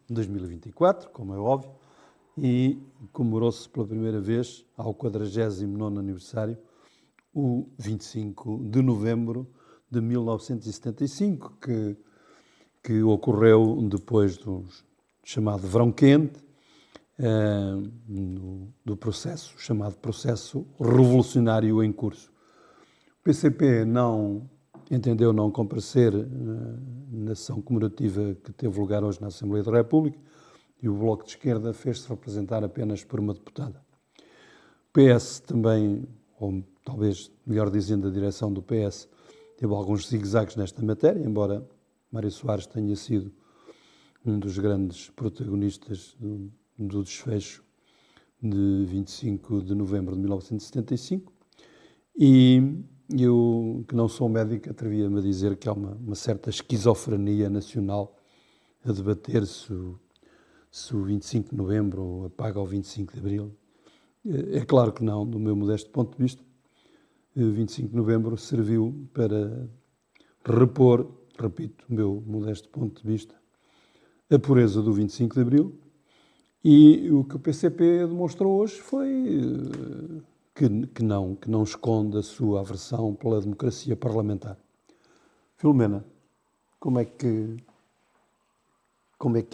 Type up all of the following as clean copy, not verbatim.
2024, como é óbvio, e comemorou-se pela primeira vez, ao 49º aniversário, o 25 de novembro de 1975, que ocorreu depois do chamado Verão Quente, do processo, chamado processo revolucionário em curso. O PCP entendeu não comparecer na sessão comemorativa que teve lugar hoje na Assembleia da República e o Bloco de Esquerda fez-se representar apenas por uma deputada. O PS também, ou talvez, melhor dizendo, a direção do PS, teve alguns zigue-zagues nesta matéria, embora Mário Soares tenha sido um dos grandes protagonistas do desfecho de 25 de novembro de 1975. E eu, que não sou médico, atrevia-me a dizer que há uma certa esquizofrenia nacional a debater se o 25 de novembro apaga o 25 de abril. É claro que não, do meu modesto ponto de vista. O 25 de novembro serviu para repor, repito, do meu modesto ponto de vista, a pureza do 25 de abril. E o que o PCP demonstrou hoje foi que não esconde a sua aversão pela democracia parlamentar. Filomena, como é que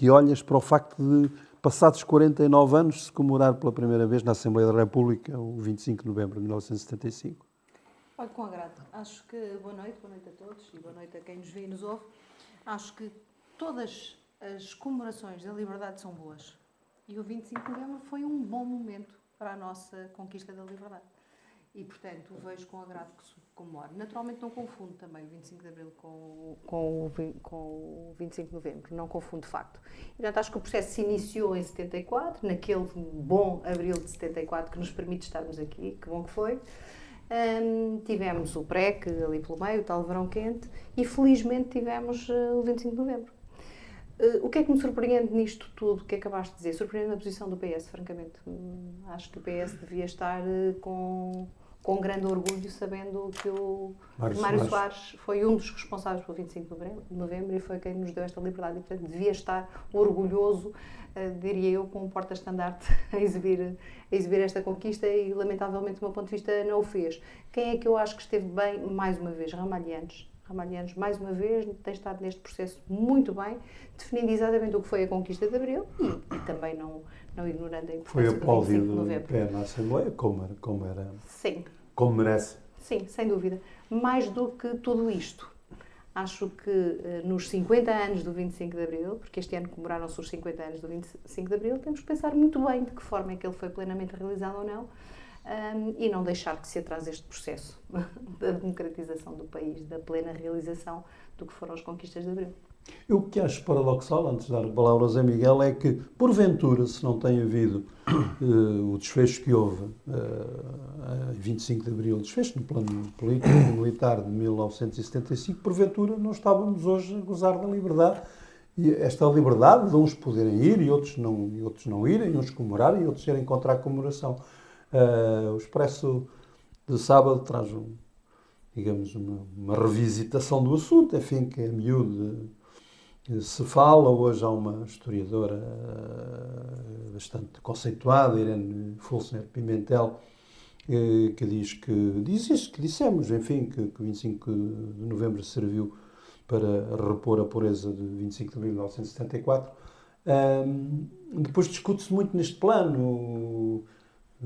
olhas para o facto de, passados 49 anos, se comemorar pela primeira vez na Assembleia da República o 25 de novembro de 1975? Olha, com agrado. Acho que, boa noite a todos e boa noite a quem nos vê e nos ouve. Acho que todas as comemorações da liberdade são boas. E o 25 de novembro foi um bom momento para a nossa conquista da liberdade. E, portanto, vejo com agrado que se comemora. Naturalmente não confundo também o 25 de abril com o 25 de novembro. Não confundo, de facto. E, portanto, acho que o processo se iniciou em 74, naquele bom abril de 74 que nos permite estarmos aqui. Que bom que foi. Tivemos o PREC ali pelo meio, o tal Verão Quente, e felizmente tivemos o 25 de novembro. O que é que me surpreende nisto tudo que acabaste de dizer? Surpreende a posição do PS, francamente. Acho que o PS devia estar com grande orgulho, sabendo que o Mário Soares foi um dos responsáveis pelo 25 de novembro e foi quem nos deu esta liberdade. E, portanto, devia estar orgulhoso, diria eu, com um porta-estandarte a exibir esta conquista e, lamentavelmente, do meu ponto de vista, não o fez. Quem é que eu acho que esteve bem, mais uma vez? Ramalhianos, mais uma vez, tem estado neste processo muito bem, definindo exatamente o que foi a conquista de Abril e também não ignorando a importância do 25 de novembro. Foi aplaudido na Assembleia, como era. Sim. Como merece. Sim, sem dúvida. Mais do que tudo isto, acho que nos 50 anos do 25 de Abril, porque este ano comemoraram-se os 50 anos do 25 de Abril, temos que pensar muito bem de que forma é que ele foi plenamente realizado ou não, e não deixar que se atrase este processo da democratização do país, da plena realização do que foram as conquistas de Abril. Eu o que acho paradoxal, antes de dar a palavra ao Zé Miguel, é que, porventura, se não tem havido o desfecho que houve a 25 de Abril, o desfecho no plano político e militar de 1975, porventura não estávamos hoje a gozar da liberdade. E esta liberdade de uns poderem ir e outros não irem, uns comemorarem e outros irem contra a comemoração. O Expresso de sábado traz, digamos, uma revisitação do assunto, enfim, que é miúdo se fala. Hoje há uma historiadora bastante conceituada, Irene Fulsner Pimentel, que diz isto que dissemos, enfim, que 25 de novembro serviu para repor a pureza de 25 de abril de 1974. Depois discute-se muito neste plano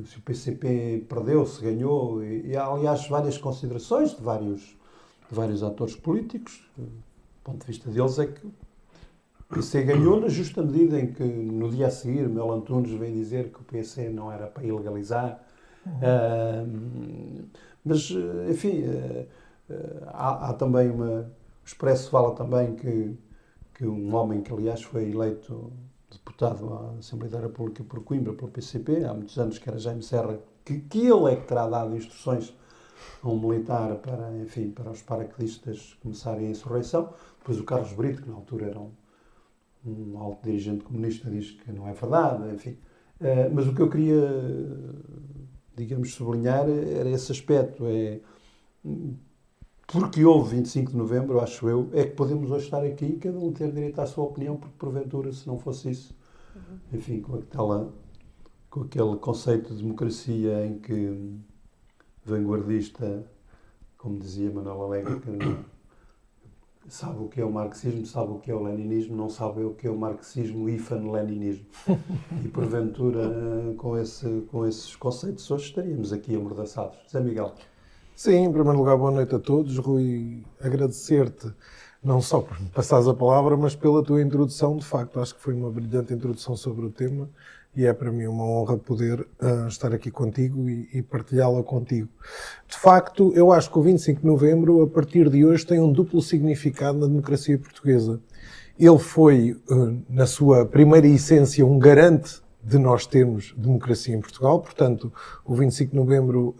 se o PCP perdeu, se ganhou, e há, aliás, várias considerações de vários atores políticos. Do ponto de vista deles é que o PC ganhou na justa medida em que, no dia a seguir, Melo Antunes veio dizer que o PC não era para ilegalizar. Mas, enfim, há também o Expresso fala também que um homem que, aliás, foi eleito deputado à Assembleia da República por Coimbra, pelo PCP, há muitos anos, que era Jaime Serra, que ele é que terá dado instruções a um militar para os paraquedistas começarem a insurreição. Depois o Carlos Brito, que na altura era um alto dirigente comunista, diz que não é verdade, enfim. Mas o que eu queria, digamos, sublinhar era esse aspecto. porque houve 25 de novembro, acho eu, é que podemos hoje estar aqui e cada um ter direito à sua opinião, porque porventura, se não fosse isso, enfim, com aquele conceito de democracia em que vanguardista, como dizia Manuel Alegre, que sabe o que é o marxismo, sabe o que é o leninismo, não sabe o que é o marxismo-leninismo. E porventura, com esses conceitos, hoje estaríamos aqui amordaçados. Zé Miguel. Sim, em primeiro lugar, boa noite a todos. Rui, agradecer-te não só por me passares a palavra, mas pela tua introdução. De facto, acho que foi uma brilhante introdução sobre o tema e é para mim uma honra poder estar aqui contigo e partilhá-la contigo. De facto, eu acho que o 25 de novembro, a partir de hoje, tem um duplo significado na democracia portuguesa. Ele foi, na sua primeira essência, um garante de nós termos democracia em Portugal. Portanto, o 25 de novembro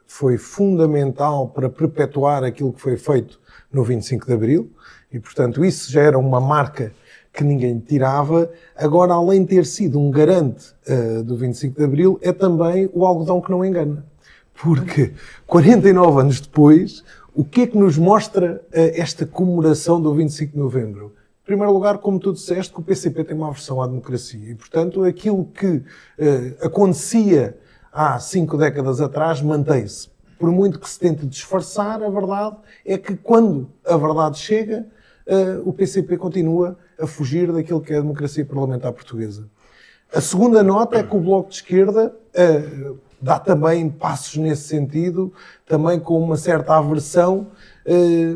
foi fundamental para perpetuar aquilo que foi feito no 25 de abril e, portanto, isso já era uma marca que ninguém tirava. Agora, além de ter sido um garante do 25 de abril, é também o algodão que não engana. Porque 49 anos depois, o que é que nos mostra esta comemoração do 25 de novembro? Em primeiro lugar, como tu disseste, que o PCP tem uma aversão à democracia e, portanto, aquilo que acontecia há 5 décadas atrás mantém-se. Por muito que se tente disfarçar, a verdade é que quando a verdade chega, o PCP continua a fugir daquilo que é a democracia parlamentar portuguesa. A segunda nota é que o Bloco de Esquerda dá também passos nesse sentido, também com uma certa aversão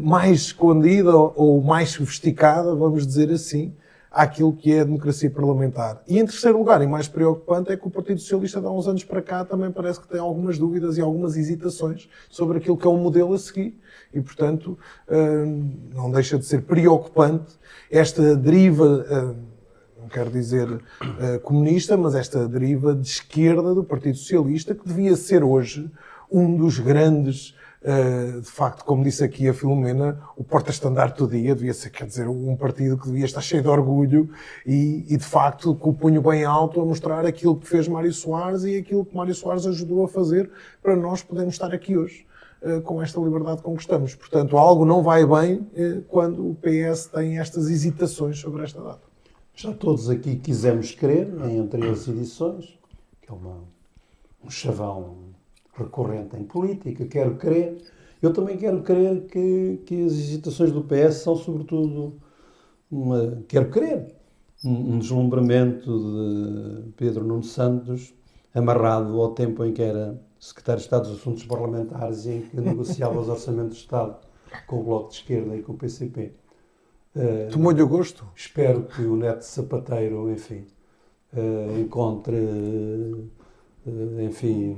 mais escondida ou mais sofisticada, vamos dizer assim, àquilo que é a democracia parlamentar. E em terceiro lugar, e mais preocupante, é que o Partido Socialista, de há uns anos para cá, também parece que tem algumas dúvidas e algumas hesitações sobre aquilo que é o modelo a seguir. E, portanto, não deixa de ser preocupante esta deriva, não quero dizer comunista, mas esta deriva de esquerda do Partido Socialista, que devia ser hoje um dos grandes, de facto, como disse aqui a Filomena, o porta-estandarte do dia, devia ser, quer dizer, um partido que devia estar cheio de orgulho e de facto, com o punho bem alto a mostrar aquilo que fez Mário Soares e aquilo que Mário Soares ajudou a fazer para nós podermos estar aqui hoje com esta liberdade que conquistamos. Portanto, algo não vai bem quando o PS tem estas hesitações sobre esta data. Já todos aqui quisemos crer em anteriores edições, que é um chavão recorrente em política, quero crer. Eu também quero crer que as hesitações do PS são, sobretudo, quero crer, um deslumbramento de Pedro Nuno Santos, amarrado ao tempo em que era secretário de Estado dos Assuntos Parlamentares e em que negociava os orçamentos de Estado com o Bloco de Esquerda e com o PCP. Tomou-lhe o gosto? Espero que o Neto Sapateiro, enfim, encontre, enfim,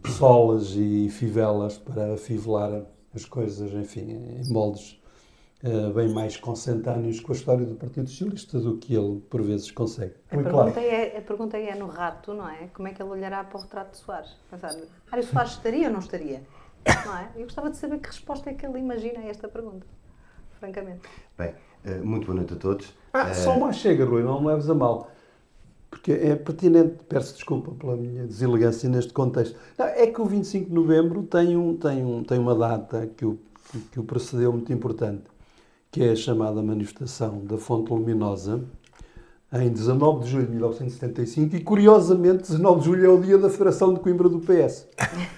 solas e fivelas para afivelar as coisas, enfim, em moldes bem mais consentâneos com a história do Partido Socialista do que ele, por vezes, consegue. A pergunta é no rato, não é? Como é que ele olhará para o retrato de Soares? Pensar, Mário Soares estaria ou não estaria? Não é? Eu gostava de saber que resposta é que ele imagina a esta pergunta, francamente. Bem, muito boa noite a todos. Só uma chega, Rui, não me leves a mal. Porque é pertinente, peço desculpa pela minha deselegância neste contexto. Não, é que o 25 de novembro tem uma data que o precedeu muito importante, que é a chamada manifestação da Fonte Luminosa, em 19 de julho de 1975, e curiosamente 19 de julho é o dia da Federação de Coimbra do PS.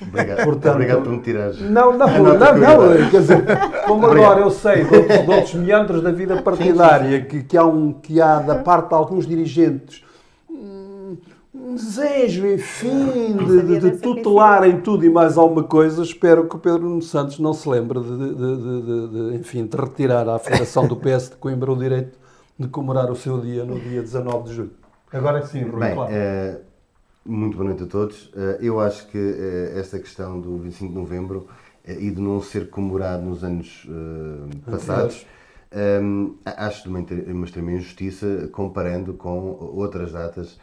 Obrigado, Portanto, obrigado por me tirares. Não, quer dizer, como agora eu sei de outros meandros da vida partidária, que há da parte de alguns dirigentes um desejo, enfim, de tutelarem tudo e mais alguma coisa, espero que o Pedro Nuno Santos não se lembre enfim, de retirar à Federação do PS de Coimbra o direito de comemorar o seu dia no dia 19 de julho. Agora sim, Rui, Bem, claro. muito boa noite a todos. Eu acho que esta questão do 25 de novembro e de não ser comemorado nos anos passados, acho de uma extrema injustiça comparando com outras datas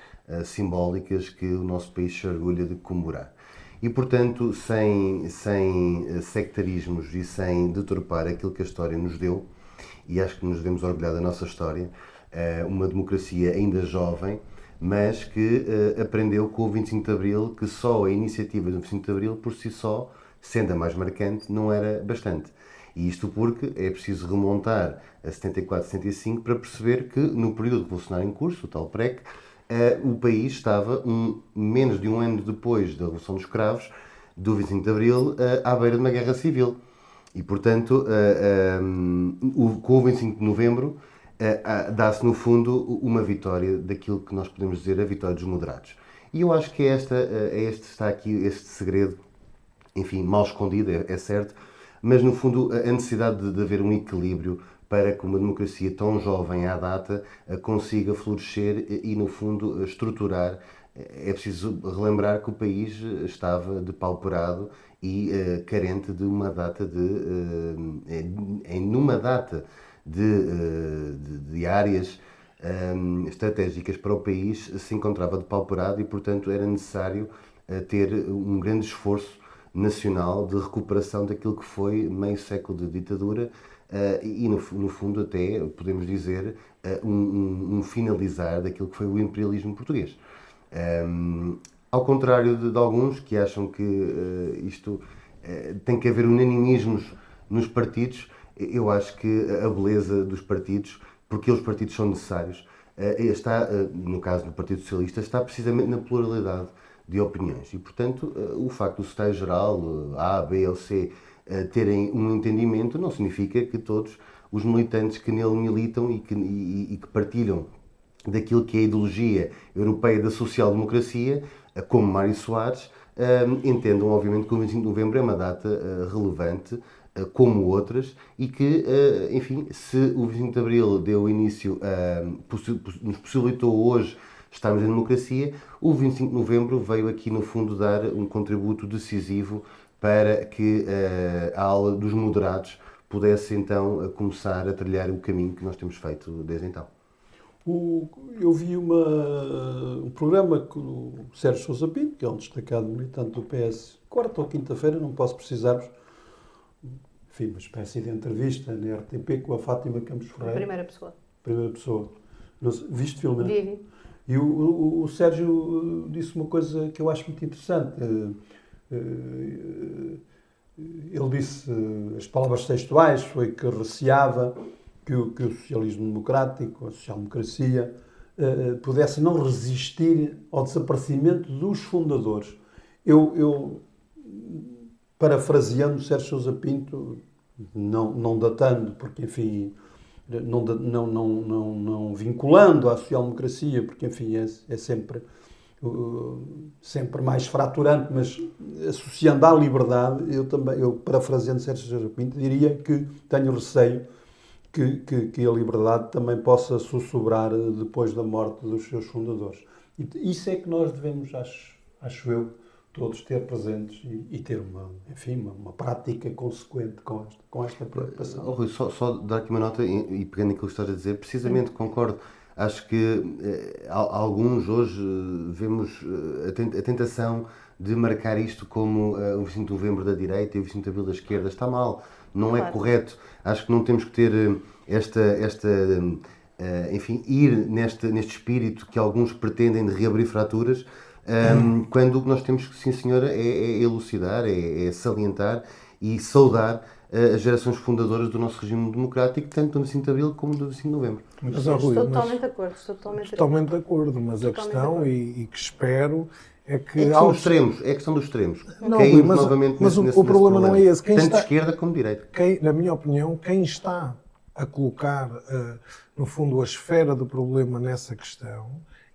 simbólicas que o nosso país se orgulha de comemorar. E, portanto, sem sectarismos e sem deturpar aquilo que a história nos deu, e acho que nos devemos orgulhar da nossa história, uma democracia ainda jovem, mas que aprendeu com o 25 de Abril que só a iniciativa do 25 de Abril, por si só, sendo a mais marcante, não era bastante. E isto porque é preciso remontar a 74, 75 para perceber que no período revolucionário em curso, o tal PREC, o país estava menos de um ano depois da Revolução dos Cravos, do 25 de Abril, à beira de uma guerra civil. E, portanto, com o 25 de Novembro, dá-se, no fundo, uma vitória daquilo que nós podemos dizer a vitória dos moderados. E eu acho que está aqui este segredo, enfim, mal escondido, é certo, mas, no fundo, a necessidade de haver um equilíbrio para que uma democracia tão jovem à data consiga florescer e, no fundo, estruturar. É preciso relembrar que o país estava depauperado e carente de uma data numa data de áreas estratégicas para o país se encontrava depauperado e, portanto, era necessário ter um grande esforço nacional de recuperação daquilo que foi meio século de ditadura e, no fundo, até podemos dizer um finalizar daquilo que foi o imperialismo português. Ao contrário de alguns que acham que isto tem que haver unanimismos nos partidos, eu acho que a beleza dos partidos, porque os partidos são necessários, está, no caso do Partido Socialista, está precisamente na pluralidade de opiniões. E, portanto, o facto do secretário-geral, A, B ou C, terem um entendimento não significa que todos os militantes que nele militam e que partilham daquilo que é a ideologia europeia da social-democracia, como Mário Soares, entendam, obviamente, que o 25 de novembro é uma data relevante, como outras, e que, enfim, se o 25 de abril deu início, nos possibilitou hoje estarmos em democracia, o 25 de novembro veio aqui, no fundo, dar um contributo decisivo para que a ala dos moderados pudesse, então, começar a trilhar o caminho que nós temos feito desde então. Eu vi um programa com o Sérgio Sousa Pinto, que é um destacado militante do PS, quarta ou quinta-feira, não posso precisar-vos, enfim, uma espécie de entrevista na RTP com a Fátima Campos Ferreira. Primeira pessoa. Primeira pessoa. Viste filme? Vi. E o Sérgio disse uma coisa que eu acho muito interessante. Ele disse, as palavras textuais, foi que receava que o socialismo democrático, a social-democracia, pudesse não resistir ao desaparecimento dos fundadores. Eu parafraseando Sérgio Sousa Pinto, não datando, porque, enfim, não vinculando à social-democracia, porque, enfim, é sempre mais fraturante, mas associando à liberdade, eu parafraseando Sérgio Sousa Pinto, diria que tenho receio que a liberdade também possa sussurrar depois da morte dos seus fundadores. E isso é que nós devemos, acho eu, todos ter presentes e ter uma prática consequente com esta preocupação. Rui, só dar aqui uma nota e pegando aquilo que estás a dizer, precisamente concordo. Acho que alguns hoje vemos a tentação de marcar isto como o 25 de novembro da direita e o 25 de abril da esquerda. Está mal, não é correto. Acho que não temos que ter enfim, ir neste espírito que alguns pretendem de reabrir fraturas, quando o que nós temos que, sim senhora, é elucidar, é salientar e saudar as gerações fundadoras do nosso regime democrático, tanto do 25 de abril como do 25 de novembro. Estou totalmente de acordo. Totalmente de acordo, mas a questão, e que espero, é que... É questão dos extremos. Não, Rui, mas o problema não é esse. Tanto de esquerda como de direita. Na minha opinião, quem está a colocar, no fundo, a esfera do problema nessa questão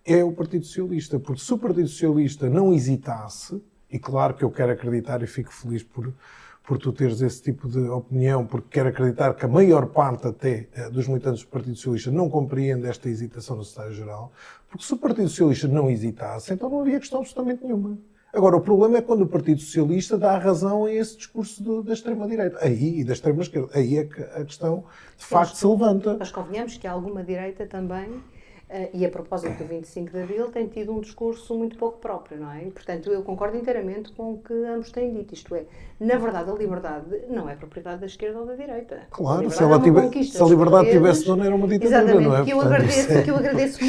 é o Partido Socialista. Porque se o Partido Socialista não hesitasse, e claro que eu quero acreditar e fico feliz por tu teres esse tipo de opinião, porque quero acreditar que a maior parte até dos militantes do Partido Socialista não compreende esta hesitação do secretário-geral, porque se o Partido Socialista não hesitasse, então não havia questão absolutamente nenhuma. Agora, o problema é quando o Partido Socialista dá razão a esse discurso da extrema-direita. Aí, e da extrema-esquerda. Aí é que a questão, de facto, se levanta. Mas convenhamos que há alguma direita também E a propósito do 25 de Abril tem tido um discurso muito pouco próprio, não é? E, portanto, eu concordo inteiramente com o que ambos têm dito, isto é, na verdade, a liberdade não é propriedade da esquerda ou da direita. Claro, se é uma ela conquista se a liberdade dos tivesse portugueses. dono, era uma ditadura, Exatamente, não é? que eu agradeço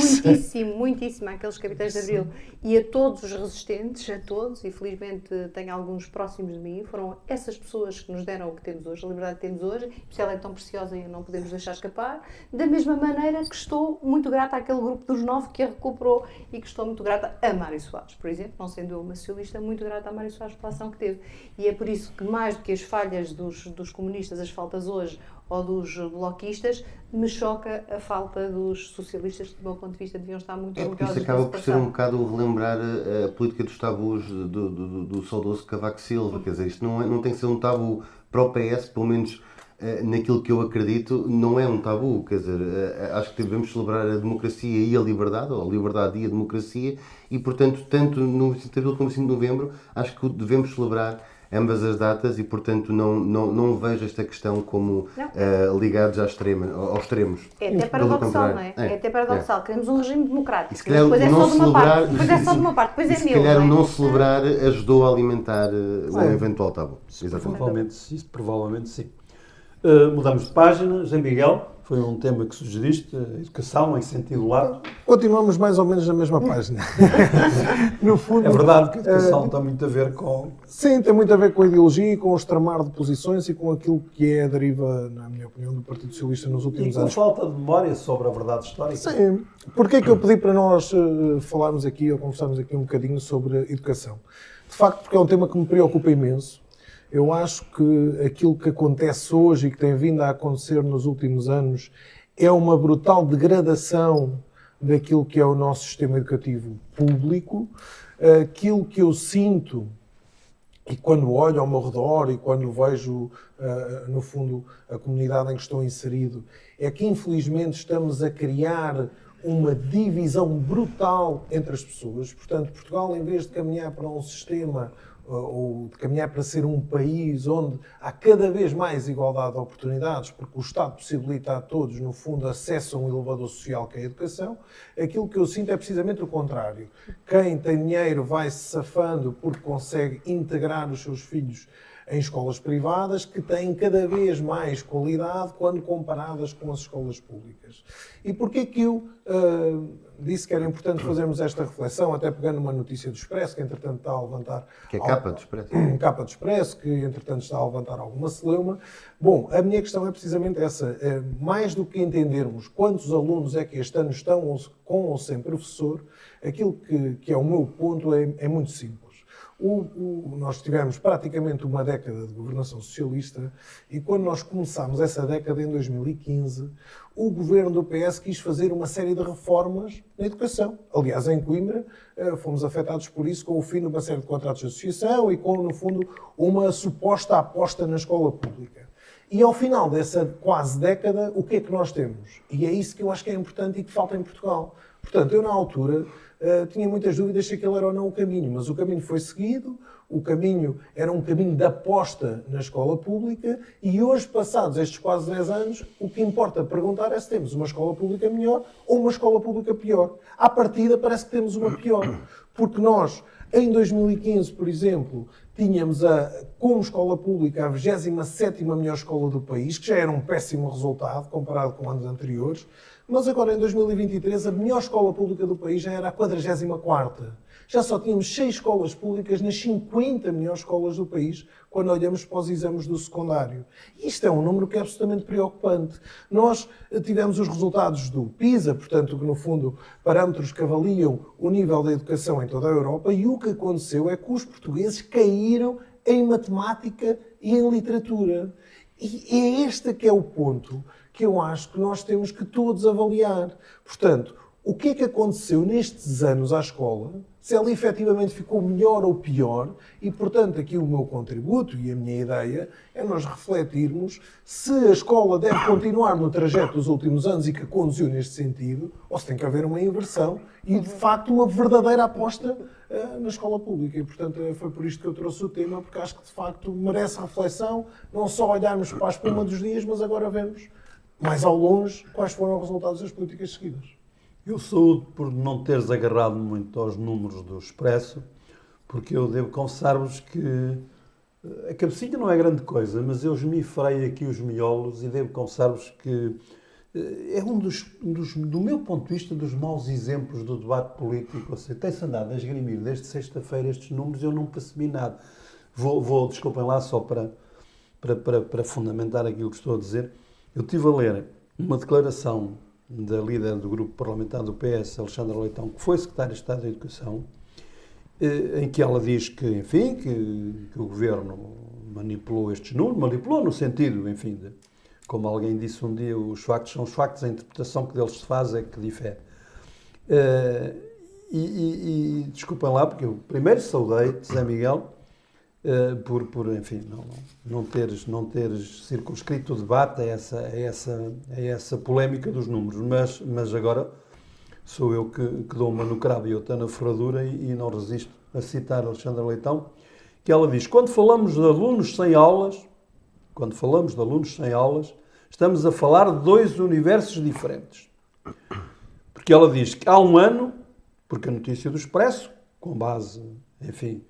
muitíssimo àqueles capitães de Abril e a todos os resistentes, a todos, e felizmente tenho alguns próximos de mim, foram essas pessoas que nos deram o que temos hoje, a liberdade que temos hoje, se ela é tão preciosa e não podemos deixar escapar, da mesma maneira que estou muito grata àquele grupo dos 9 que a recuperou e que estou muito grata a Mário Soares, por exemplo, não sendo eu uma socialista, muito grata a Mário Soares pela ação que teve. E é por isso que, mais do que as falhas dos comunistas, as faltas hoje, ou dos bloquistas, me choca a falta dos socialistas que, do meu ponto de vista, deviam estar muito orgulhosos. Isso acaba por ser um bocado relembrar a política dos tabus do saudoso Cavaco Silva. Quer dizer, isto não tem que ser um tabu para o PS, pelo menos naquilo que eu acredito, não é um tabu. Quer dizer, acho que devemos celebrar a democracia e a liberdade, ou a liberdade e a democracia, e, portanto, tanto no 25 de Abril como no 5 de Novembro, acho que devemos celebrar ambas as datas e, portanto, não vejo esta questão como ligados aos extremos. É até paradoxal, não é? É até paradoxal. Queremos um regime democrático. E se calhar depois é não só de uma celebrar, parte. Depois é só de uma parte. Depois e é se meu. calhar não é? não celebrar ajudou a alimentar um eventual tabu. Provavelmente, provavelmente sim. Mudamos de página. José Miguel, foi um tema que sugeriste, a educação em sentido lato. Continuamos mais ou menos na mesma página. No fundo, É verdade que a educação tem muito a ver com... Sim, tem muito a ver com a ideologia e com o extremar de posições e com aquilo que é a deriva, na minha opinião, do Partido Socialista nos últimos com anos. falta de memória sobre a verdade histórica. Sim. Porquê é que eu pedi para nós falarmos aqui ou conversarmos aqui um bocadinho sobre educação? De facto, porque é um tema que me preocupa imenso. Eu acho que aquilo que acontece hoje e que tem vindo a acontecer nos últimos anos é uma brutal degradação daquilo que é o nosso sistema educativo público. Aquilo que eu sinto, e quando olho ao meu redor e quando vejo, no fundo, a comunidade em que estou inserido, é que infelizmente estamos a criar uma divisão brutal entre as pessoas. Portanto, Portugal, em vez de caminhar para um sistema ou de caminhar para ser um país onde há cada vez mais igualdade de oportunidades, porque o Estado possibilita a todos, no fundo, acesso a um elevador social que é a educação, aquilo que eu sinto é precisamente o contrário. Quem tem dinheiro vai-se safando porque consegue integrar os seus filhos em escolas privadas que têm cada vez mais qualidade quando comparadas com as escolas públicas. E porquê que eu disse que era importante fazermos esta reflexão, até pegando uma notícia do Expresso, que entretanto está a levantar... Que é capa do Expresso. Capa do Expresso, que entretanto está a levantar alguma celeuma. Bom, a minha questão é precisamente essa. Mais do que entendermos quantos alunos é que este ano estão com ou sem professor, aquilo que é o meu ponto é muito simples. Nós tivemos praticamente uma década de governação socialista e quando nós começámos essa década, em 2015, o governo do PS quis fazer uma série de reformas na educação. Aliás, em Coimbra, fomos afetados por isso com o fim de uma série de contratos de associação e com, no fundo, uma suposta aposta na escola pública. E ao final dessa quase década, o que é que nós temos? E é isso que eu acho que é importante e que falta em Portugal. Portanto, eu na altura tinha muitas dúvidas se aquele era ou não o caminho, mas o caminho foi seguido, o caminho era um caminho de aposta na escola pública e hoje, passados estes quase 10 anos, o que importa perguntar é se temos uma escola pública melhor ou uma escola pública pior. À partida parece que temos uma pior, porque nós, em 2015, por exemplo, tínhamos como escola pública a 27ª melhor escola do país, que já era um péssimo resultado comparado com anos anteriores, mas agora em 2023 a melhor escola pública do país já era a 44ª. Já só tínhamos 6 escolas públicas nas 50 melhores escolas do país quando olhamos para os exames do secundário. Isto é um número que é absolutamente preocupante. Nós tivemos os resultados do PISA, portanto, que no fundo parâmetros que avaliam o nível da educação em toda a Europa, e o que aconteceu é que os portugueses caíram em matemática e em literatura. E é este que é o ponto que eu acho que nós temos que todos avaliar. Portanto, o que é que aconteceu nestes anos à escola, se ela efetivamente ficou melhor ou pior, e portanto aqui o meu contributo e a minha ideia é nós refletirmos se a escola deve continuar no trajeto dos últimos anos e que conduziu neste sentido, ou se tem que haver uma inversão e de facto uma verdadeira aposta na escola pública. E portanto foi por isto que eu trouxe o tema, porque acho que de facto merece reflexão, não só olharmos para a espuma dos dias, mas agora vemos mais ao longe quais foram os resultados das políticas seguidas. Eu saúdo por não teres agarrado muito aos números do Expresso, porque eu devo confessar-vos que a cabecinha não é grande coisa, mas eu esmifrei aqui os miolos e devo confessar-vos que é do meu ponto de vista, dos maus exemplos do debate político. Ou seja, tem-se andado a esgrimir desde sexta-feira estes números e eu não percebi nada. Desculpem lá, só para fundamentar aquilo que estou a dizer. Eu estive a ler uma declaração da líder do grupo parlamentar do PS, Alexandra Leitão, que foi secretária de Estado da Educação, em que ela diz que, enfim, que o governo manipulou estes números, manipulou no sentido, enfim, como alguém disse um dia, os factos são os factos, a interpretação que deles se faz é que difere. Desculpem lá, porque eu primeiro saudei Zé Miguel por enfim, não teres circunscrito o debate a essa polémica dos números, mas agora sou eu que dou uma no cravo e outra na ferradura e não resisto a citar Alexandra Leitão, que ela diz: quando falamos de alunos sem aulas, estamos a falar de dois universos diferentes. Porque ela diz que há um ano, porque a notícia do Expresso, com base, enfim,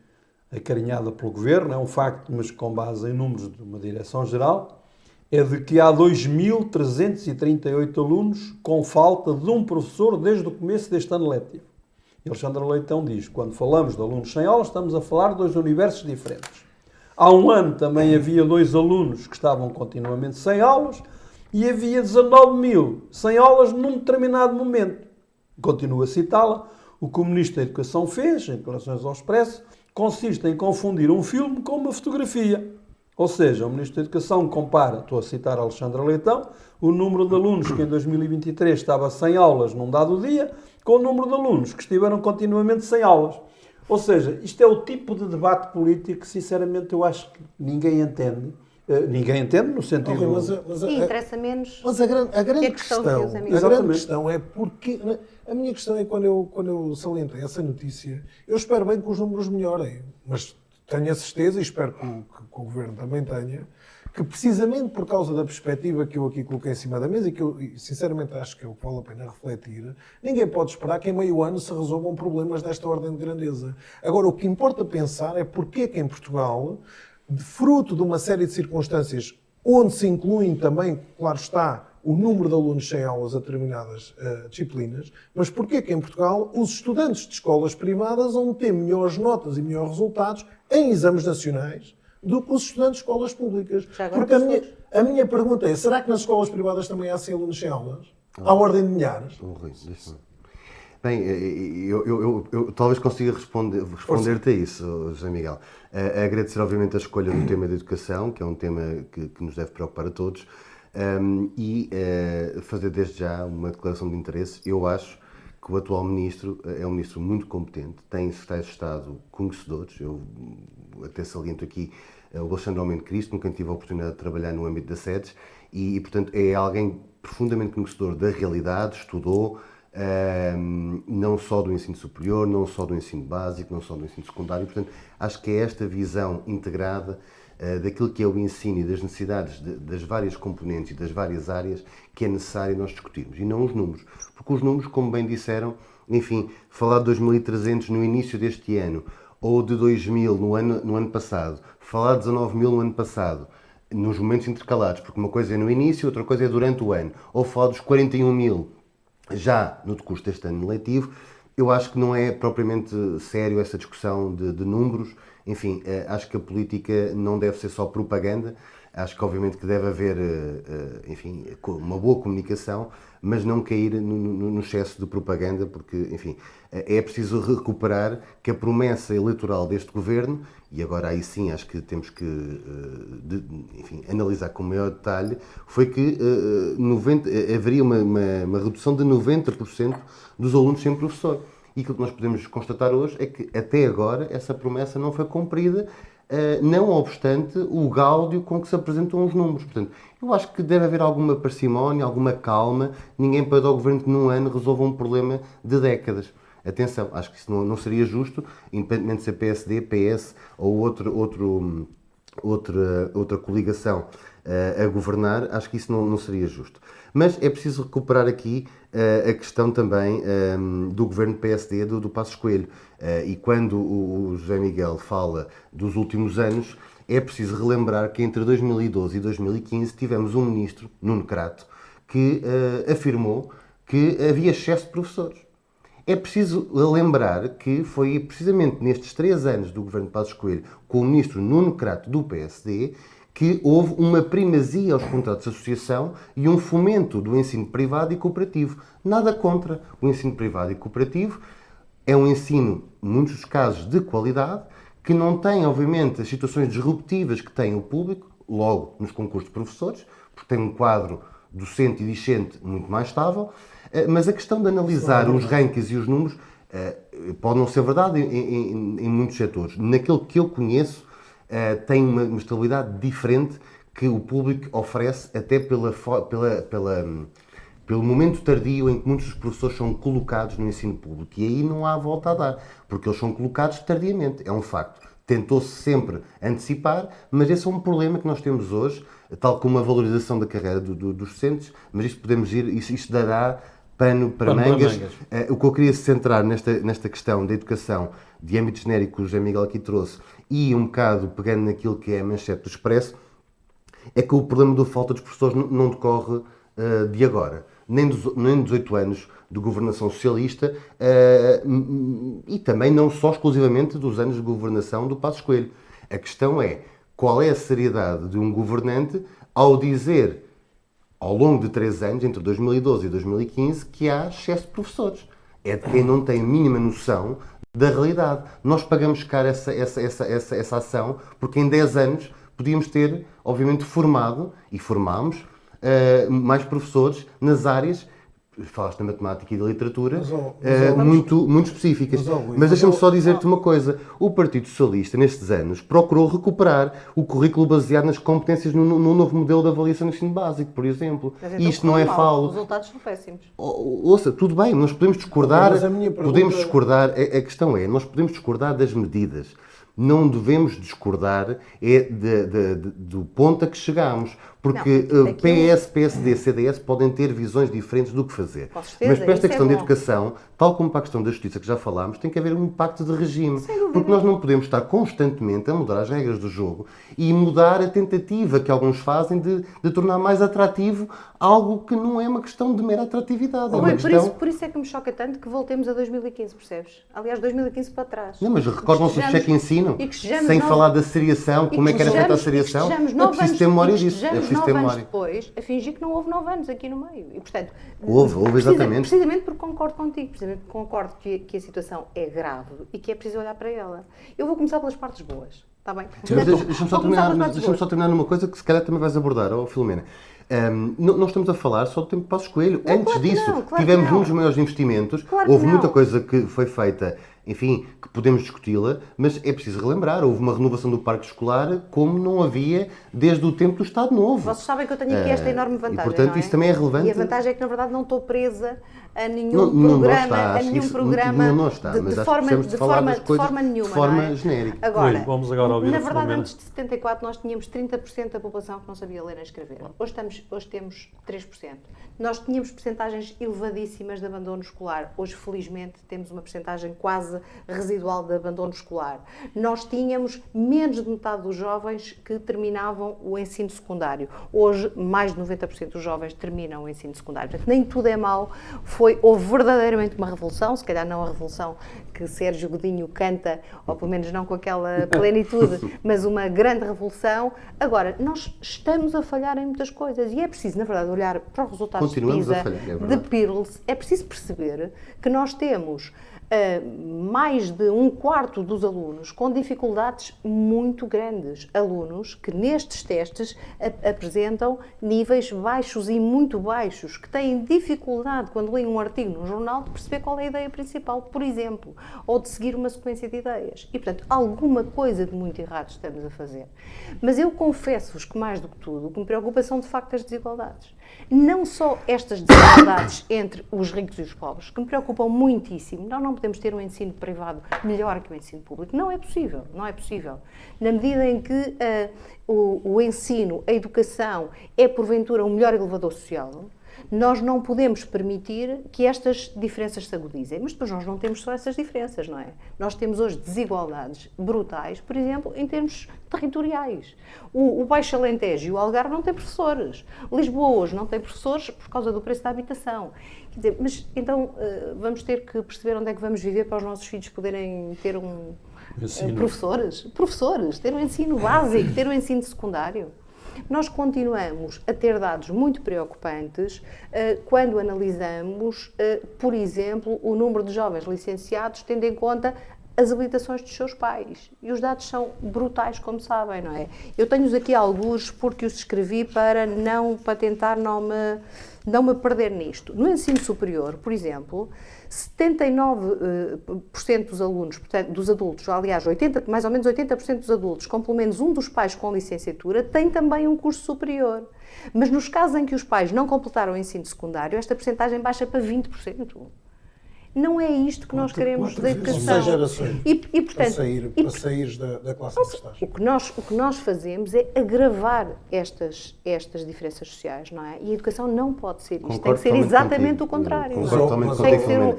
acarinhada pelo governo, é um facto, mas com base em números de uma direção-geral, é de que há 2.338 alunos com falta de um professor desde o começo deste ano letivo. E Alexandre Leitão diz: quando falamos de alunos sem aulas, estamos a falar de dois universos diferentes. Há um ano também havia 2 alunos que estavam continuamente sem aulas e havia 19.000 sem aulas num determinado momento. Continuo a citá-la. O que o Ministro da Educação fez, em declarações ao Expresso, consiste em confundir um filme com uma fotografia. Ou seja, o Ministro da Educação compara, estou a citar Alexandra Leitão, o número de alunos que em 2023 estava sem aulas num dado dia, com o número de alunos que estiveram continuamente sem aulas. Ou seja, isto é o tipo de debate político que, sinceramente, eu acho que ninguém entende. Ninguém entende no sentido... E interessa menos. Mas a grande questão é porque... A minha questão é quando eu salientei essa notícia, eu espero bem que os números melhorem, mas tenho a certeza, e espero que o Governo também tenha, que precisamente por causa da perspectiva que eu aqui coloquei em cima da mesa e que eu sinceramente acho que é o que vale a pena refletir, ninguém pode esperar que em meio ano se resolvam problemas desta ordem de grandeza. Agora, o que importa pensar é porque é que em Portugal, fruto de uma série de circunstâncias onde se incluem também, claro está, o número de alunos sem aulas a determinadas disciplinas, mas porquê que em Portugal os estudantes de escolas privadas vão ter melhores notas e melhores resultados em exames nacionais do que os estudantes de escolas públicas? Porque a minha pergunta é, será que nas escolas privadas também há assim alunos sem aulas? À ordem de milhares? Bem, eu talvez consiga responder-te a isso, José Miguel. Agradecer, obviamente, a escolha do tema da educação, que é um tema que nos deve preocupar a todos, e fazer desde já uma declaração de interesse. Eu acho que o atual Ministro é um Ministro muito competente, tem secretários de Estado conhecedores. Eu até saliento aqui o Alexandre Aumento Cristo, com quem tive a oportunidade de trabalhar no âmbito das sedes, e portanto, é alguém profundamente conhecedor da realidade, estudou, não só do ensino superior, não só do ensino básico, não só do ensino secundário. Portanto, acho que é esta visão integrada daquilo que é o ensino e das necessidades das várias componentes e das várias áreas que é necessário nós discutirmos, e não os números. Porque os números, como bem disseram, enfim, falar de 2.300 no início deste ano, ou de 2.000 no ano passado, falar de 19.000 no ano passado, nos momentos intercalados, porque uma coisa é no início, outra coisa é durante o ano, ou falar dos 41.000 já no decurso deste ano letivo, eu acho que não é propriamente sério essa discussão de números. Enfim, acho que a política não deve ser só propaganda. Acho que, obviamente, que deve haver, enfim, uma boa comunicação, mas não cair no excesso de propaganda, porque, enfim, é preciso recuperar que a promessa eleitoral deste governo, e agora aí sim acho que temos que, enfim, analisar com maior detalhe, foi que haveria uma redução de 90% dos alunos sem professor. E aquilo que nós podemos constatar hoje é que, até agora, essa promessa não foi cumprida, não obstante o gáudio com que se apresentam os números. Portanto, eu acho que deve haver alguma parcimónia, alguma calma. Ninguém pede ao Governo que num ano resolva um problema de décadas. Atenção, acho que isso não seria justo, independentemente de ser PSD, PS ou outra coligação a governar, acho que isso não seria justo. Mas é preciso recuperar aqui a questão também do governo PSD do Passos Coelho. E quando o José Miguel fala dos últimos anos, é preciso relembrar que entre 2012 e 2015 tivemos um ministro, Nuno Crato, que afirmou que havia excesso de professores. É preciso lembrar que foi precisamente nestes 3 anos do governo de Passos Coelho, com o ministro Nuno Crato do PSD, que houve uma primazia aos contratos de associação e um fomento do ensino privado e cooperativo. Nada contra o ensino privado e cooperativo. É um ensino, em muitos dos casos, de qualidade, que não tem, obviamente, as situações disruptivas que tem o público, logo nos concursos de professores, porque tem um quadro docente e discente muito mais estável, mas a questão de analisar os rankings e os números pode não ser verdade em muitos setores. Naquele que eu conheço, tem uma estabilidade diferente que o público oferece até pelo momento tardio em que muitos dos professores são colocados no ensino público. E aí não há volta a dar, porque eles são colocados tardiamente, é um facto. Tentou-se sempre antecipar, mas esse é um problema que nós temos hoje, tal como a valorização da carreira dos docentes, mas isto dará pano para mangas. O que eu queria centrar nesta questão da educação de âmbito genérico que o José Miguel aqui trouxe, e um bocado pegando naquilo que é a manchete do Expresso, é que o problema da falta de professores não decorre de agora, nem dos 8 anos de governação socialista e também não só exclusivamente dos anos de governação do Passos Coelho. A questão é qual é a seriedade de um governante ao dizer, ao longo de 3 anos, entre 2012 e 2015, que há excesso de professores. É de quem não tem a mínima noção da realidade. Nós pagamos caro essa ação porque em 10 anos podíamos ter, obviamente, formado, e formámos, mais professores nas áreas, falaste da matemática e da literatura, muito específicas. Mas deixa-me só dizer-te uma coisa. O Partido Socialista, nestes anos, procurou recuperar o currículo baseado nas competências no novo modelo de avaliação do ensino básico, por exemplo. Então, e isto não é falo. Os resultados são péssimos. Ouça, tudo bem, nós podemos discordar. A questão é, nós podemos discordar das medidas. Não devemos discordar do ponto a que chegamos. Porque PS, PSD, CDS podem ter visões diferentes do que fazer. Mas para esta questão da educação, tal como para a questão da justiça que já falámos, tem que haver um impacto de regime. Porque nós não podemos estar constantemente a mudar as regras do jogo e mudar a tentativa que alguns fazem de tornar mais atrativo algo que não é uma questão de mera atratividade. Por isso é que me choca tanto que voltemos a 2015, percebes? Aliás, 2015 para trás. Não, mas recordam-se do cheque ensino? Sem falar da seriação, como é que era feita a seriação? É preciso ter memória disso. 9 anos depois, a fingir que não houve 9 anos aqui no meio. E, portanto, houve exatamente. Precisamente porque concordo contigo, precisamente porque concordo que a situação é grave e que é preciso olhar para ela. Eu vou começar pelas partes boas, está bem? Deixa-me só terminar numa coisa que se calhar também vais abordar, Filomena. Não estamos a falar só do tempo de Passos Coelho. Antes disso, tivemos um dos maiores investimentos, houve muita coisa que foi feita, enfim, que podemos discuti-la, mas é preciso relembrar, houve uma renovação do parque escolar como não havia desde o tempo do Estado Novo. Vocês sabem que eu tenho aqui esta enorme vantagem, e, portanto, não é? Isso também é relevante. E a vantagem é que, na verdade, não estou presa a nenhum programa, de forma nenhuma. De forma genérica. Agora, vamos agora ouvir na verdade, antes de 74, nós tínhamos 30% da população que não sabia ler nem escrever. Hoje temos 3%. Nós tínhamos percentagens elevadíssimas de abandono escolar. Hoje, felizmente, temos uma percentagem quase residual de abandono escolar. Nós tínhamos menos de metade dos jovens que terminavam o ensino secundário. Hoje, mais de 90% dos jovens terminam o ensino secundário. Portanto, nem tudo é mau. Houve verdadeiramente uma revolução, se calhar não a revolução que Sérgio Godinho canta, ou pelo menos não com aquela plenitude, mas uma grande revolução. Agora, nós estamos a falhar em muitas coisas e é preciso, na verdade, olhar para os resultados de PISA, de Pirls, é preciso perceber que nós temos mais de 1/4 dos alunos com dificuldades muito grandes. Alunos que nestes testes apresentam níveis baixos e muito baixos, que têm dificuldade, quando leem um artigo num jornal, de perceber qual é a ideia principal, por exemplo, ou de seguir uma sequência de ideias. E, portanto, alguma coisa de muito errado estamos a fazer. Mas eu confesso-vos que, mais do que tudo, o que me preocupa são, de facto, as desigualdades. Não só estas desigualdades entre os ricos e os pobres, que me preocupam muitíssimo. Nós não podemos ter um ensino privado melhor que o ensino público. Não é possível, não é possível. Na medida em que o ensino, a educação é, porventura, o melhor elevador social, nós não podemos permitir que estas diferenças se agudizem. Mas depois nós não temos só essas diferenças, não é? Nós temos hoje desigualdades brutais, por exemplo, em termos territoriais. O Baixo Alentejo e o Algarve não têm professores. Lisboa hoje não tem professores por causa do preço da habitação. Quer dizer, mas então vamos ter que perceber onde é que vamos viver para os nossos filhos poderem ter professores, ter um ensino básico, ter um ensino secundário. Nós continuamos a ter dados muito preocupantes quando analisamos, por exemplo, o número de jovens licenciados, tendo em conta as habilitações dos seus pais. E os dados são brutais, como sabem, não é? Eu tenho-os aqui alguns porque os escrevi para tentar não me perder nisto. No ensino superior, por exemplo, 79% dos alunos, portanto, dos adultos, aliás, mais ou menos 80% dos adultos, com pelo menos um dos pais com licenciatura, têm também um curso superior. Mas nos casos em que os pais não completaram o ensino secundário, esta percentagem baixa para 20%. Não é isto que nós queremos da educação. Gerações e, portanto, para saíres da classe em que estás. O que nós fazemos é agravar estas diferenças sociais, não é? E a educação não pode ser isto. Tem que ser exatamente o contrário.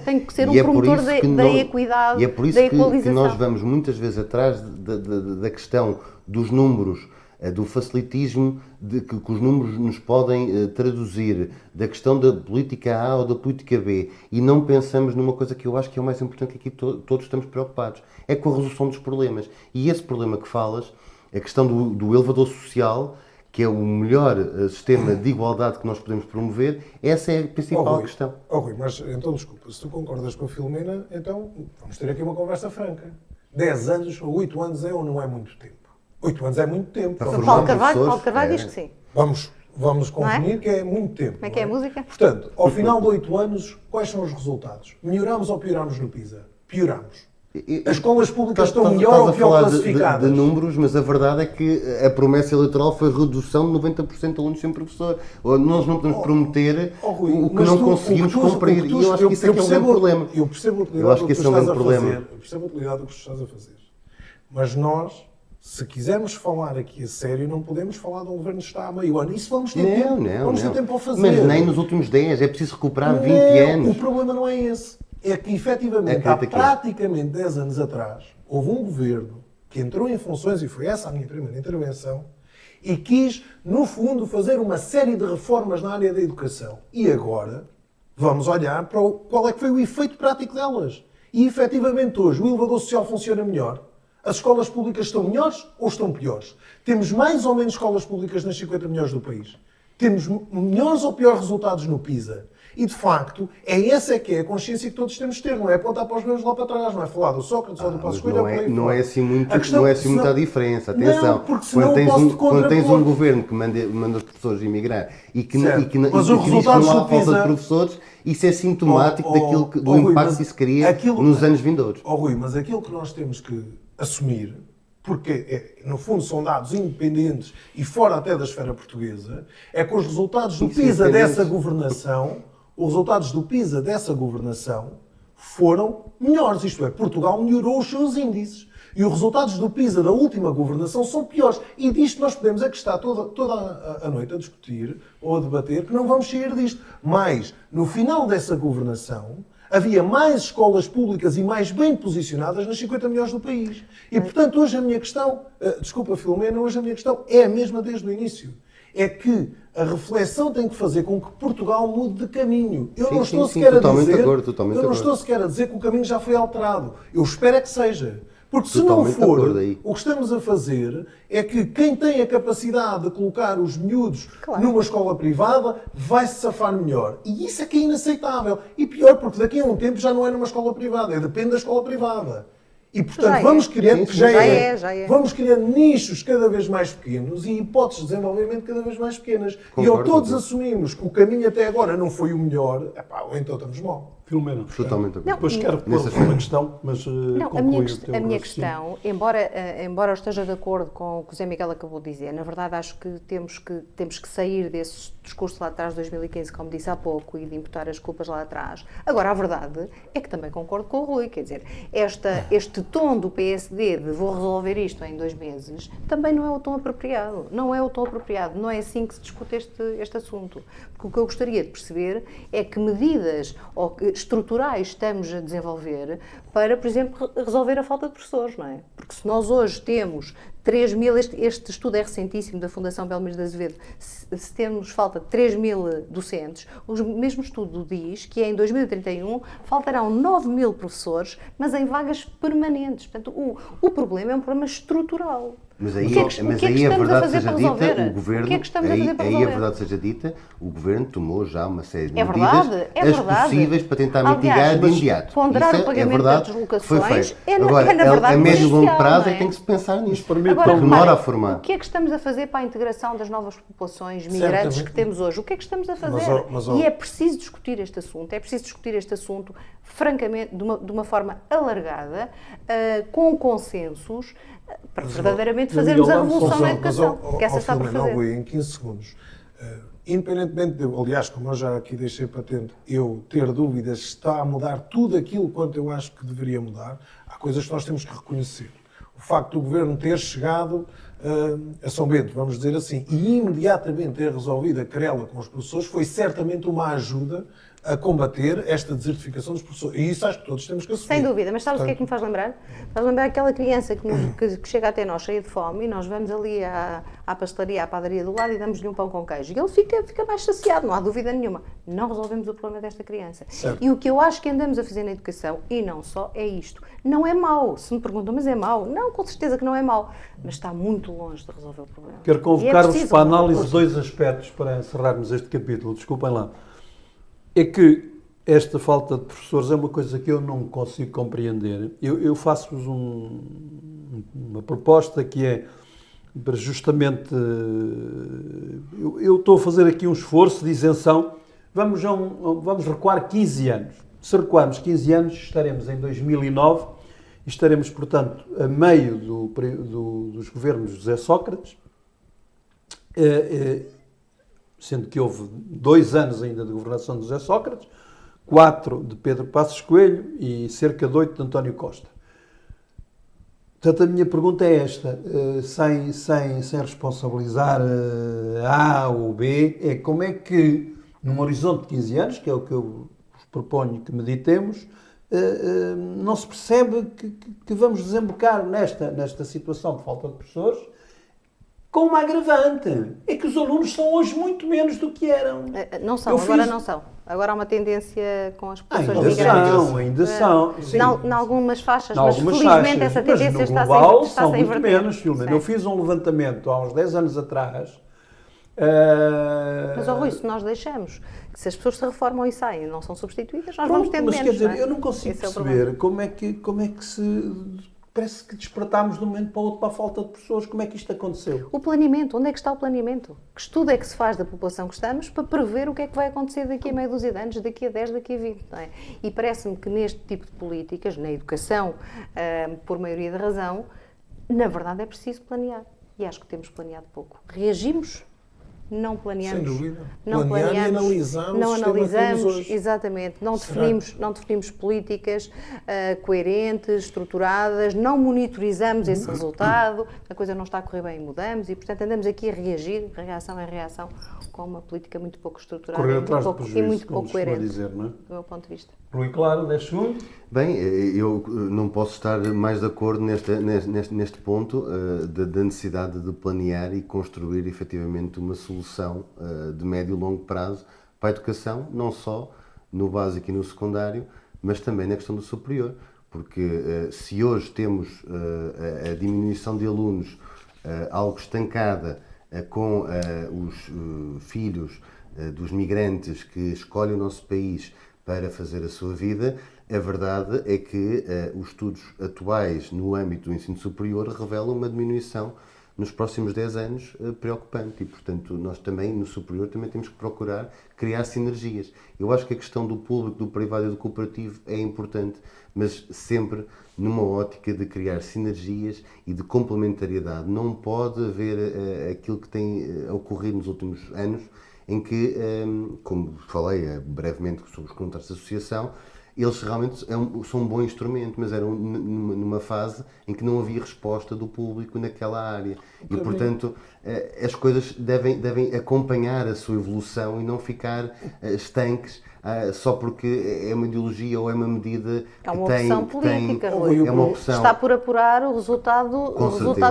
Tem que ser um promotor da equidade, e é por isso da equalização. que nós vamos muitas vezes atrás da questão dos números, do facilitismo que os números nos podem traduzir, da questão da política A ou da política B, e não pensamos numa coisa que eu acho que é o mais importante, que aqui todos estamos preocupados, é com a resolução dos problemas. E esse problema que falas, a questão do elevador social, que é o melhor sistema de igualdade que nós podemos promover, essa é a principal questão. Rui, mas então desculpa, se tu concordas com a Filomena, então vamos ter aqui uma conversa franca. 10 anos ou 8 anos é ou não é muito tempo? 8 anos é muito tempo. Paulo Carvalho diz que sim. Vamos convenir que é muito tempo. Como é que é a música? Portanto, ao final de 8 anos, quais são os resultados? Melhoramos ou pioramos no PISA? Pioramos. As escolas públicas estão melhor ou pior classificadas? De números, mas a verdade é que a promessa eleitoral foi redução de 90% de alunos sem professor. Nós não podemos prometer o que não conseguimos cumprir. E eu acho que isso é que é um grande problema. Eu percebo a utilidade do que tu estás a fazer. Eu percebo a utilidade do que tu estás a fazer. Mas nós, se quisermos falar aqui a sério, não podemos falar de um governo que está há meio ano. Isso vamos ter tempo. Vamos ter tempo para fazer. Mas nem nos últimos 10. É preciso recuperar 20 anos. O problema não é esse. É que, efetivamente, há praticamente 10 anos atrás, houve um governo que entrou em funções, e foi essa a minha primeira intervenção, e quis, no fundo, fazer uma série de reformas na área da educação. E agora, vamos olhar para qual é que foi o efeito prático delas. E, efetivamente, hoje, o elevador social funciona melhor. As escolas públicas estão melhores ou estão piores? Temos mais ou menos escolas públicas nas 50 melhores do país? Temos melhores ou piores resultados no PISA? E, de facto, essa que é a consciência que todos temos de ter. Não é apontar para os meus lá para trás, não é falar do Sócrates ou do Passos Coelho. Não é assim muita diferença. Atenção, não, porque quando tens um governo que manda os professores emigrar e que diz que não há falta de professores, isso é sintomático do impacto que isso cria nos anos vindouros. Rui, mas aquilo que nós temos que assumir, porque, no fundo, são dados independentes e fora até da esfera portuguesa, é que os resultados do PISA dessa governação, foram melhores. Isto é, Portugal melhorou os seus índices. E os resultados do PISA da última governação são piores. E disto nós podemos é que estar toda a noite a discutir ou a debater que não vamos sair disto. Mas, no final dessa governação, havia mais escolas públicas e mais bem posicionadas nas 50 melhores do país. E, portanto, hoje a minha questão, desculpa, Filomena, hoje a minha questão é a mesma desde o início. É que a reflexão tem que fazer com que Portugal mude de caminho. Eu não estou sequer a dizer que o caminho já foi alterado. Eu espero é que seja. Porque se não for, o que estamos a fazer é que quem tem a capacidade de colocar os miúdos numa escola privada vai se safar melhor. E isso é que é inaceitável. E pior, porque daqui a um tempo já não é numa escola privada, depende da escola privada. E, portanto, vamos criando, vamos criando nichos cada vez mais pequenos e hipóteses de desenvolvimento cada vez mais pequenas. E ou todos assumimos que o caminho até agora não foi o melhor, ou então estamos mal. Filomena. Totalmente de acordo. Depois quero pôr Nesse uma questão, mas Não, a conclui minha, o quest- teu a minha raciocínio. questão, embora eu esteja de acordo com o que o Zé Miguel acabou de dizer, na verdade acho que temos que sair desse discurso lá atrás de 2015, como disse há pouco, e de imputar as culpas lá atrás. Agora, a verdade é que também concordo com o Rui, quer dizer, este tom do PSD de vou resolver isto em 2 meses, também não é o tom apropriado. Não é o tom apropriado, não é assim que se discute este assunto. Porque o que eu gostaria de perceber é que medidas estruturais estamos a desenvolver para, por exemplo, resolver a falta de professores, não é? Porque se nós hoje temos 3 mil, este estudo é recentíssimo da Fundação Belmiro de Azevedo, se temos falta de 3 mil docentes, o mesmo estudo diz que em 2031 faltarão 9 mil professores, mas em vagas permanentes. Portanto, o problema é um problema estrutural. Mas O aí, que é que mas estamos aí a a verdade fazer seja para dita, resolver? o governo, O que é que estamos a fazer para aí a resolver? verdade seja dita, o governo tomou já uma série de É medidas, verdade, é as verdade. possíveis para tentar Aliás, mitigar de mas imediato. ponderar Isso o pagamento verdade, das deslocações foi feito. é na Agora, verdade a médio e longo crucial, prazo não é é? que tem que se pensar nisso. permitam- Agora, Demora a reparem, formar. o que é que estamos a fazer para a integração das novas populações migrantes Certamente. que temos hoje? O que é que estamos a fazer? Mas, E é preciso discutir este assunto, francamente, de uma forma alargada, com consensos, para verdadeiramente fazermos a revolução na educação, que essa está por fazer. Rui, em 15 segundos. Independentemente de, aliás, como eu já aqui deixei patente, eu ter dúvidas se está a mudar tudo aquilo quanto eu acho que deveria mudar, há coisas que nós temos que reconhecer. O facto do Governo ter chegado a São Bento, vamos dizer assim, e imediatamente ter resolvido a querela com os professores foi certamente uma ajuda a combater esta desertificação dos professores. E isso acho que todos temos que assumir. Sem dúvida, mas sabes o que é que me faz lembrar? Faz lembrar aquela criança que chega até nós cheia de fome e nós vamos ali à pastelaria, à padaria do lado e damos-lhe um pão com queijo. E ele fica mais saciado, não há dúvida nenhuma. Não resolvemos o problema desta criança. Certo. E o que eu acho que andamos a fazer na educação, e não só, é isto. Não é mau. Se me perguntam, mas é mau? Não, com certeza que não é mau. Mas está muito longe de resolver o problema. Quero E é convocar-vos preciso para a resolver o análise problema. dois aspectos para encerrarmos este capítulo. Desculpem lá. É que esta falta de professores é uma coisa que eu não consigo compreender. Eu faço-vos uma proposta que é para justamente... Eu estou a fazer aqui um esforço de isenção. Vamos recuar 15 anos. Se recuarmos 15 anos, estaremos em 2009 e estaremos, portanto, a meio dos governos de José Sócrates, sendo que houve 2 anos ainda de governação de José Sócrates, 4 de Pedro Passos Coelho e cerca de 8 de António Costa. Portanto, a minha pergunta é esta, sem responsabilizar A ou B, é como é que, num horizonte de 15 anos, que é o que eu vos proponho que meditemos, não se percebe que vamos desembocar nesta situação de falta de professores, com uma agravante, é que os alunos são hoje muito menos do que eram. Não são, agora não são. Agora há uma tendência com as populações Ainda migrantes. são, ainda são. Sim. Em algumas faixas, Em mas algumas felizmente faixas, essa mas tendência no está global sem são muito inverter. menos, Filomena. Sim. Eu fiz um levantamento há uns 10 anos atrás. Mas, Rui, se nós deixamos que se as pessoas se reformam e saem e não são substituídas, nós Pronto, vamos tendo mas menos. quer dizer, não é? eu não consigo Esse é o problema. perceber como é que se... Parece que despertámos de um momento para o outro para a falta de pessoas. Como é que isto aconteceu? O planeamento, onde é que está o planeamento? Que estudo é que se faz da população que estamos para prever o que é que vai acontecer daqui a meia dúzia de anos, daqui a 10, daqui a 20? Não é? E parece-me que neste tipo de políticas, na educação, por maioria da razão, na verdade é preciso planear. E acho que temos planeado pouco. Reagimos? Não planeamos. Sem dúvida. Não Planear e planeamos, analisamos não o sistema que temos analisamos, hoje. exatamente, não Será? definimos políticas coerentes, estruturadas, não monitorizamos esse resultado, a coisa não está a correr bem e mudamos, e portanto andamos aqui a reagir, reação em reação, com uma política muito pouco estruturada Correr e muito atrás do pouco, prejuízo, e muito como pouco se costuma coerente, dizer, não é? do meu ponto de vista. Rui, claro, 10 segundos. Bem, eu não posso estar mais de acordo neste ponto da necessidade de planear e construir efetivamente uma solução de médio e longo prazo para a educação, não só no básico e no secundário, mas também na questão do superior. Porque se hoje temos a diminuição de alunos algo estancada com os filhos dos migrantes que escolhem o nosso país para fazer a sua vida, a verdade é que os estudos atuais no âmbito do ensino superior revelam uma diminuição nos próximos 10 anos preocupante e, portanto, nós também, no superior, também temos que procurar criar sinergias. Eu acho que a questão do público, do privado e do cooperativo é importante, mas sempre numa ótica de criar sinergias e de complementariedade. Não pode haver aquilo que tem ocorrido nos últimos anos, em que, como falei brevemente sobre os contratos de associação, eles realmente são um bom instrumento, mas eram numa fase em que não havia resposta do público naquela área. E, portanto, as coisas devem acompanhar a sua evolução e não ficar estanques só porque é uma ideologia ou é uma medida é uma opção política, Rui. É uma opção. Está por apurar o resultado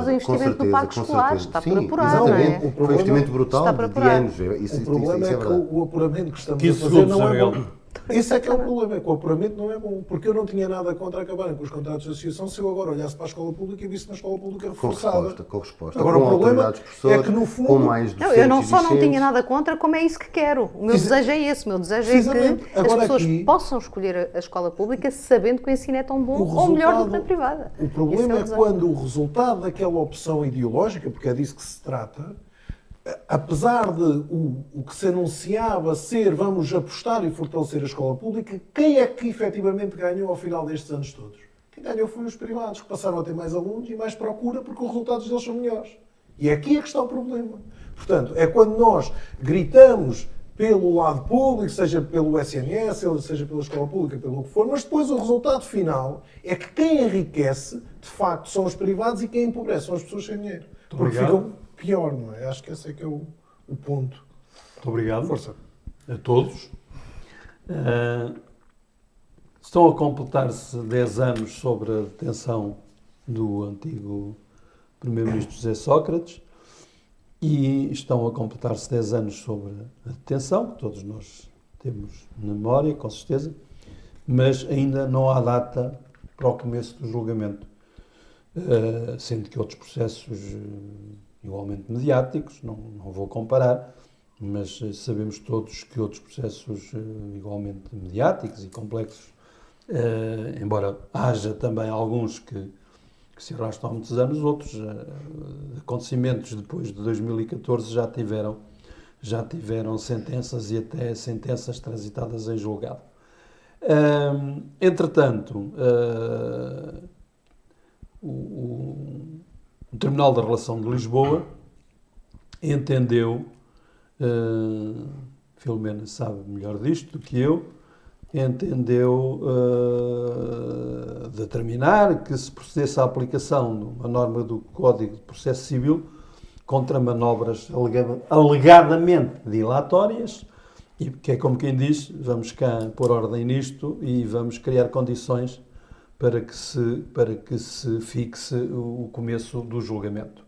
do investimento no parque escolar. Está por apurar, exatamente. não é? Foi um investimento brutal de anos. O problema é que o apuramento que estamos a fazer segundos, não é Abel? bom. Esse é que é o problema, é que o apuramento não é bom, porque eu não tinha nada contra acabarem com os contratos de associação se eu agora olhasse para a escola pública e visse uma escola pública reforçada. Com resposta. Agora, com o problema autoridades professores, é que, no fundo, com mais docentes Eu não só não discentes. tinha nada contra, como é isso que quero. O meu desejo é esse. O meu desejo é Precisamente. que as Agora pessoas aqui, possam escolher a escola pública sabendo que o ensino é tão bom ou melhor do que na privada. O Esse problema o é desejo. quando o resultado daquela opção ideológica, porque é disso que se trata, apesar de o que se anunciava ser vamos apostar e fortalecer a escola pública, quem é que efetivamente ganhou ao final destes anos todos? Quem ganhou foi os privados, que passaram a ter mais alunos e mais procura porque os resultados deles são melhores. E aqui é que está o problema. Portanto, é quando nós gritamos pelo lado público, seja pelo SNS, seja pela escola pública, pelo que for, mas depois o resultado final é que quem enriquece, de facto, são os privados e quem empobrece são as pessoas sem dinheiro. Porque obrigado. ficam pior, não é? Acho que esse é que é o ponto. Muito obrigado. Força. A todos. Estão a completar-se 10 anos sobre a detenção do antigo Primeiro-Ministro José Sócrates e estão a completar-se 10 anos sobre a detenção, que todos nós temos na memória, com certeza, mas ainda não há data para o começo do julgamento, sendo que outros processos igualmente mediáticos, não vou comparar, mas sabemos todos que outros processos igualmente mediáticos e complexos, embora haja também alguns que se arrastam há muitos anos, outros acontecimentos depois de 2014 já tiveram sentenças e até sentenças transitadas em julgado. Entretanto, o Tribunal da Relação de Lisboa entendeu, Filomena sabe melhor disto do que eu, entendeu determinar que se procedesse à aplicação de uma norma do Código de Processo Civil contra manobras alegadamente dilatórias, e que é como quem diz, vamos cá pôr ordem nisto e vamos criar condições para que se fixe o começo do julgamento.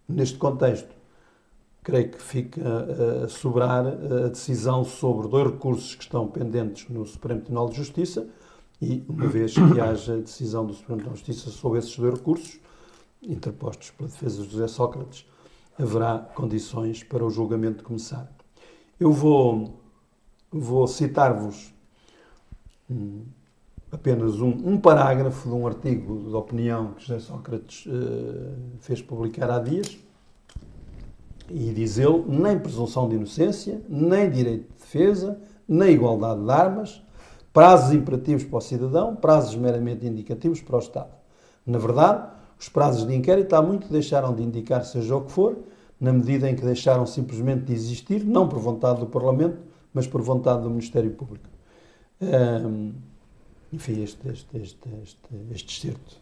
Neste contexto, creio que fica a sobrar a decisão sobre 2 recursos que estão pendentes no Supremo Tribunal de Justiça e, uma vez que haja decisão do Supremo Tribunal de Justiça sobre esses 2 recursos, interpostos pela defesa de José Sócrates, haverá condições para o julgamento começar. Eu vou citar-vos apenas um parágrafo de um artigo de opinião que José Sócrates fez publicar há dias, e diz ele: nem presunção de inocência, nem direito de defesa, nem igualdade de armas, prazos imperativos para o cidadão, prazos meramente indicativos para o Estado. Na verdade, os prazos de inquérito há muito deixaram de indicar seja o que for, na medida em que deixaram simplesmente de existir, não por vontade do Parlamento, mas por vontade do Ministério Público. Enfim, este excerto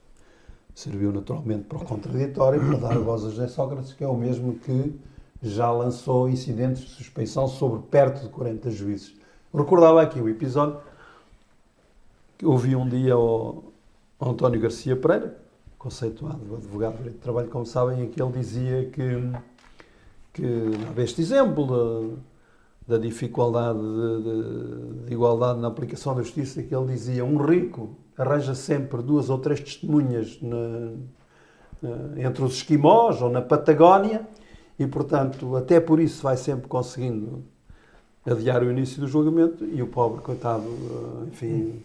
serviu naturalmente para o contraditório, para dar voz a José Sócrates, que é o mesmo que já lançou incidentes de suspeição sobre perto de 40 juízes. Eu recordava aqui o episódio que ouvi um dia ao António Garcia Pereira, conceituado advogado de direito de trabalho, como sabem, em que ele dizia que dava este exemplo da dificuldade de igualdade na aplicação da justiça, que ele dizia: um rico arranja sempre 2 ou 3 testemunhas entre os esquimós ou na Patagónia e, portanto, até por isso vai sempre conseguindo adiar o início do julgamento, e o pobre, coitado, enfim,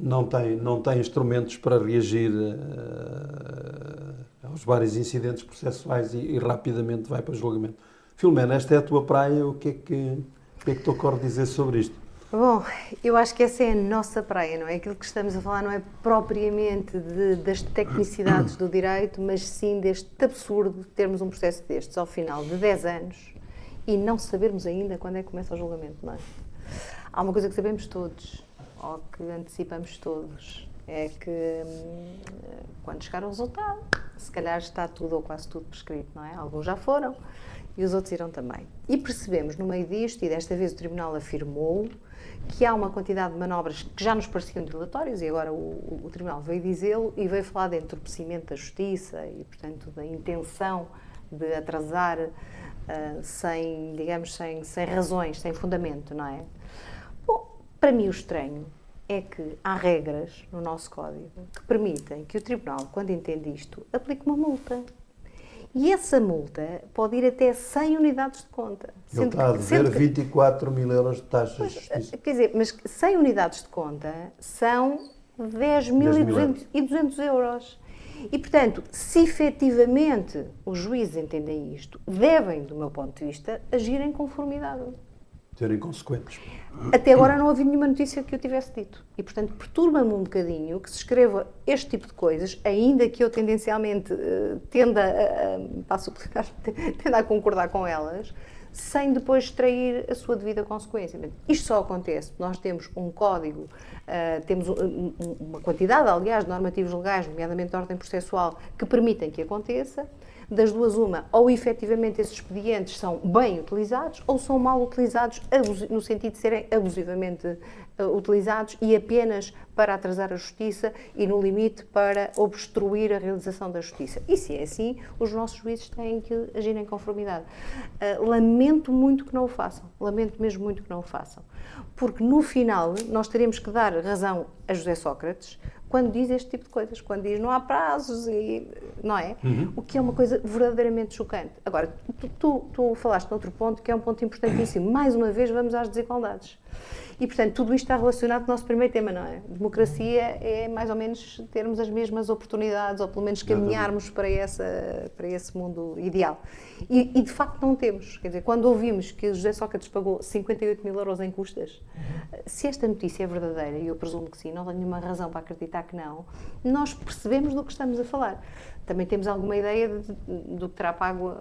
não tem instrumentos para reagir aos vários incidentes processuais e rapidamente vai para o julgamento. Filomena, esta é a tua praia, o que é que te ocorre dizer sobre isto? Bom, eu acho que essa é a nossa praia, não é? Aquilo que estamos a falar não é propriamente das tecnicidades do direito, mas sim deste absurdo de termos um processo destes ao final de 10 anos e não sabermos ainda quando é que começa o julgamento, não é? Há uma coisa que sabemos todos, ou que antecipamos todos, é que quando chegar ao resultado, se calhar está tudo ou quase tudo prescrito, não é? Alguns já foram e os outros irão também. E percebemos no meio disto, e desta vez o Tribunal afirmou, que há uma quantidade de manobras que já nos pareciam dilatórias, e agora o Tribunal veio dizê-lo e veio falar de entorpecimento da justiça e, portanto, da intenção de atrasar sem razões, sem fundamento, não é? Bom, para mim o estranho é que há regras no nosso Código que permitem que o Tribunal, quando entende isto, aplique uma multa. E essa multa pode ir até 100 unidades de conta. Ele está a dever 24 mil euros de taxas de justiça. Quer dizer, mas 100 unidades de conta são 10.200 euros. E, portanto, se efetivamente os juízes entendem isto, devem, do meu ponto de vista, agir em conformidade. Serem consequentes. Até agora não havia nenhuma notícia que eu tivesse dito. E, portanto, perturba-me um bocadinho que se escreva este tipo de coisas, ainda que eu tendencialmente tenda a concordar com elas, sem depois extrair a sua devida consequência. Isto só acontece porque nós temos um código, temos uma quantidade, aliás, de normativos legais, nomeadamente de ordem processual, que permitem que aconteça. Das duas, uma, ou efetivamente esses expedientes são bem utilizados ou são mal utilizados, no sentido de serem abusivamente utilizados e apenas para atrasar a justiça e, no limite, para obstruir a realização da justiça. E se é assim, os nossos juízes têm que agir em conformidade. Lamento muito que não o façam. Lamento mesmo muito que não o façam. Porque, no final, nós teremos que dar razão a José Sócrates quando diz este tipo de coisas, quando diz não há prazos, e, não é? O que é uma coisa verdadeiramente chocante. Agora, tu falaste noutro ponto que é um ponto importantíssimo. Mais uma vez, vamos às desigualdades. E, portanto, tudo isto está relacionado com o nosso primeiro tema, não é? Democracia é mais ou menos termos as mesmas oportunidades, ou pelo menos caminharmos para esse mundo ideal. E, de facto, não temos. Quer dizer, quando ouvimos que José Sócrates pagou 58 mil euros em custas, se esta notícia é verdadeira, e eu presumo que sim, não tenho nenhuma razão para acreditar que não, nós percebemos do que estamos a falar. Também temos alguma ideia do que terá pago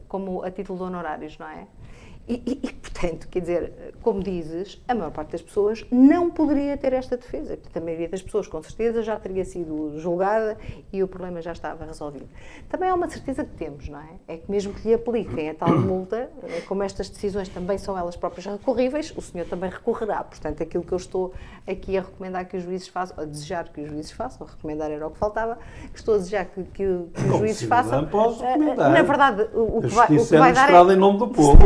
como a título de honorários, não é? E, portanto, quer dizer, como dizes, a maior parte das pessoas não poderia ter esta defesa. A maioria das pessoas, com certeza, já teria sido julgada e o problema já estava resolvido. Também há uma certeza que temos, não é? É que mesmo que lhe apliquem a tal multa, como estas decisões também são elas próprias recorríveis, o senhor também recorrerá. Portanto, aquilo que eu estou aqui a recomendar que os juízes façam, a desejar que os juízes façam, a recomendar era o que faltava, que estou a desejar que os juízes façam. Na verdade, o que vai dar é... em nome do povo.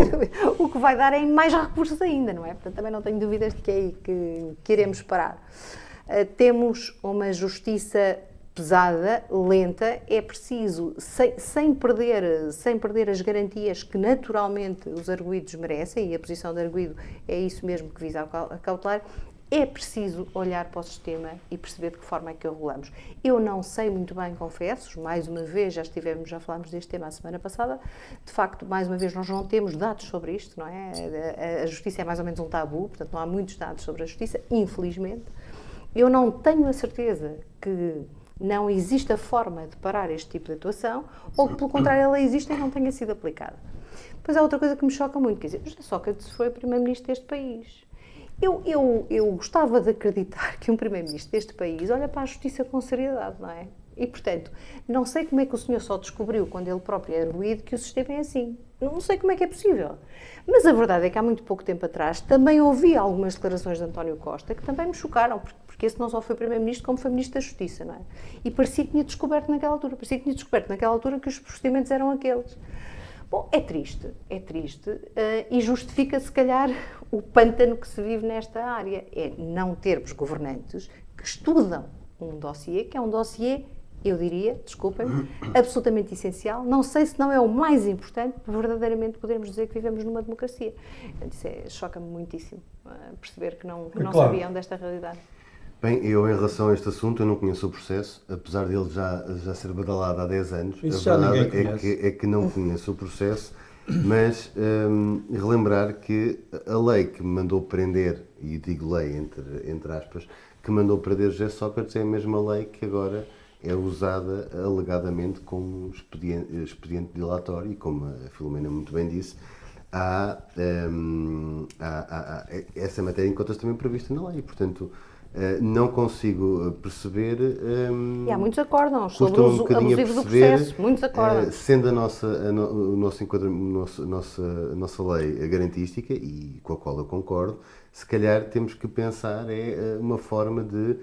O que vai dar é mais recursos ainda, não é? Portanto, também não tenho dúvidas de que é aí que iremos parar. Temos uma justiça pesada, lenta, é preciso, sem perder as garantias que naturalmente os arguidos merecem, e a posição de arguido é isso mesmo que visa a cautelar, é preciso olhar para o sistema e perceber de que forma é que o regulamos. Eu não sei muito bem, confesso, mais uma vez, já falámos deste tema a semana passada, de facto, mais uma vez, nós não temos dados sobre isto, não é? A justiça é mais ou menos um tabu, portanto não há muitos dados sobre a justiça, infelizmente. Eu não tenho a certeza que não existe a forma de parar este tipo de atuação, ou que, pelo contrário, ela existe e não tenha sido aplicada. Depois há outra coisa que me choca muito, quer dizer, José Sócrates foi primeiro-ministro deste país. Eu gostava de acreditar que um primeiro-ministro deste país olha para a justiça com seriedade, não é? E, portanto, não sei como é que o senhor só descobriu, quando ele próprio é arguído, que o sistema é assim. Não sei como é que é possível. Mas a verdade é que há muito pouco tempo atrás também ouvi algumas declarações de António Costa que também me chocaram, porque esse não só foi primeiro-ministro, como foi ministro da Justiça, não é? E parecia que tinha descoberto naquela altura que os procedimentos eram aqueles. Bom, é triste e justifica, se calhar, o pântano que se vive nesta área. É não termos governantes que estudam um dossiê, que é um dossiê, eu diria, desculpem-me, absolutamente essencial. Não sei se não é o mais importante, verdadeiramente podermos dizer que vivemos numa democracia. Isso choca-me muitíssimo perceber que não sabiam desta realidade. Bem, eu em relação a este assunto, eu não conheço o processo, apesar dele já ser badalado há 10 anos. Isso A já ninguém verdade conhece. é que não conheço o processo, mas relembrar que a lei que me mandou prender, e digo lei entre aspas, que mandou prender José Sócrates é a mesma lei que agora é usada alegadamente como expediente dilatório, e como a Filomena muito bem disse, essa matéria em contas também prevista na lei. Portanto, não consigo perceber. E há muitos acórdãos sobre Custa-me o um uso bocadinho a abusivo do perceber, processo. Muitos acórdãos. sendo o nosso a nossa lei garantística, e com a qual eu concordo, se calhar temos que pensar uma forma de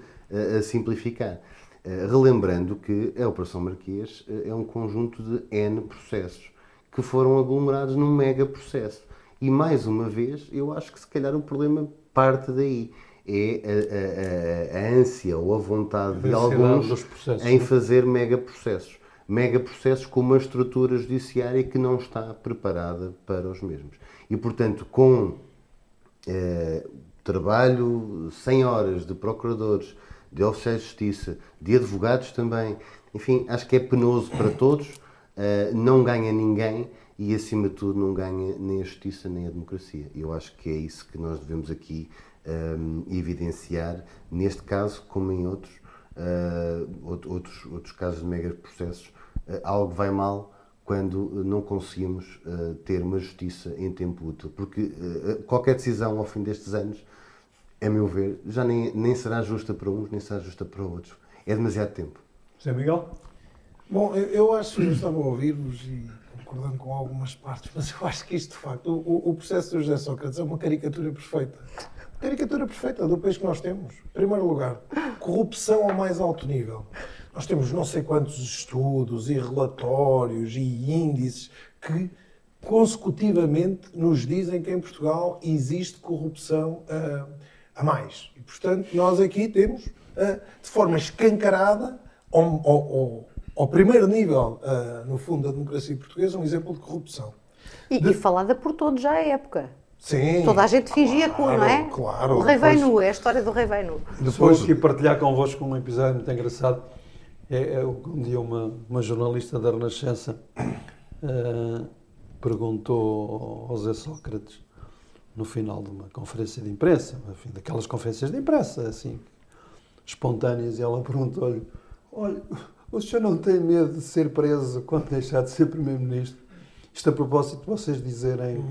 a simplificar. Relembrando que a Operação Marquês é um conjunto de N processos que foram aglomerados num mega processo. E mais uma vez, eu acho que se calhar o problema parte daí. É a ânsia ou a vontade de alguns dos processos, em não é? fazer mega processos. Mega processos com uma estrutura judiciária que não está preparada para os mesmos. E, portanto, com trabalho 100 horas de procuradores, de oficiais de justiça, de advogados também, enfim, acho que é penoso para todos, não ganha ninguém e, acima de tudo, não ganha nem a justiça nem a democracia. E eu acho que é isso que nós devemos aqui evidenciar, neste caso, como em outros casos de mega processos. Algo vai mal quando não conseguimos ter uma justiça em tempo útil, porque qualquer decisão ao fim destes anos, a meu ver, já nem será justa para uns, nem será justa para outros. É demasiado tempo. José Miguel? Bom, eu acho que eu estava a ouvir-vos e concordando com algumas partes, mas eu acho que isto, de facto, o processo do José Sócrates é uma caricatura perfeita. Caricatura perfeita do país que nós temos. Em primeiro lugar, corrupção ao mais alto nível. Nós temos não sei quantos estudos e relatórios e índices que consecutivamente nos dizem que em Portugal existe corrupção a mais. E, portanto, nós aqui temos, de forma escancarada, ao primeiro nível, no fundo, da democracia portuguesa, um exemplo de corrupção. E falada por todos já à época. Sim. Toda a gente fingia que, não é? Claro. O Rei Veio Nu, é a história do Rei Veio Nu. Depois aqui partilhar convosco um episódio muito engraçado. Um dia uma jornalista da Renascença perguntou ao José Sócrates, no final de uma conferência de imprensa, enfim, daquelas conferências de imprensa, assim, espontâneas, e ela perguntou-lhe: olha, o senhor não tem medo de ser preso quando deixar de ser Primeiro-Ministro? Isto a propósito de vocês dizerem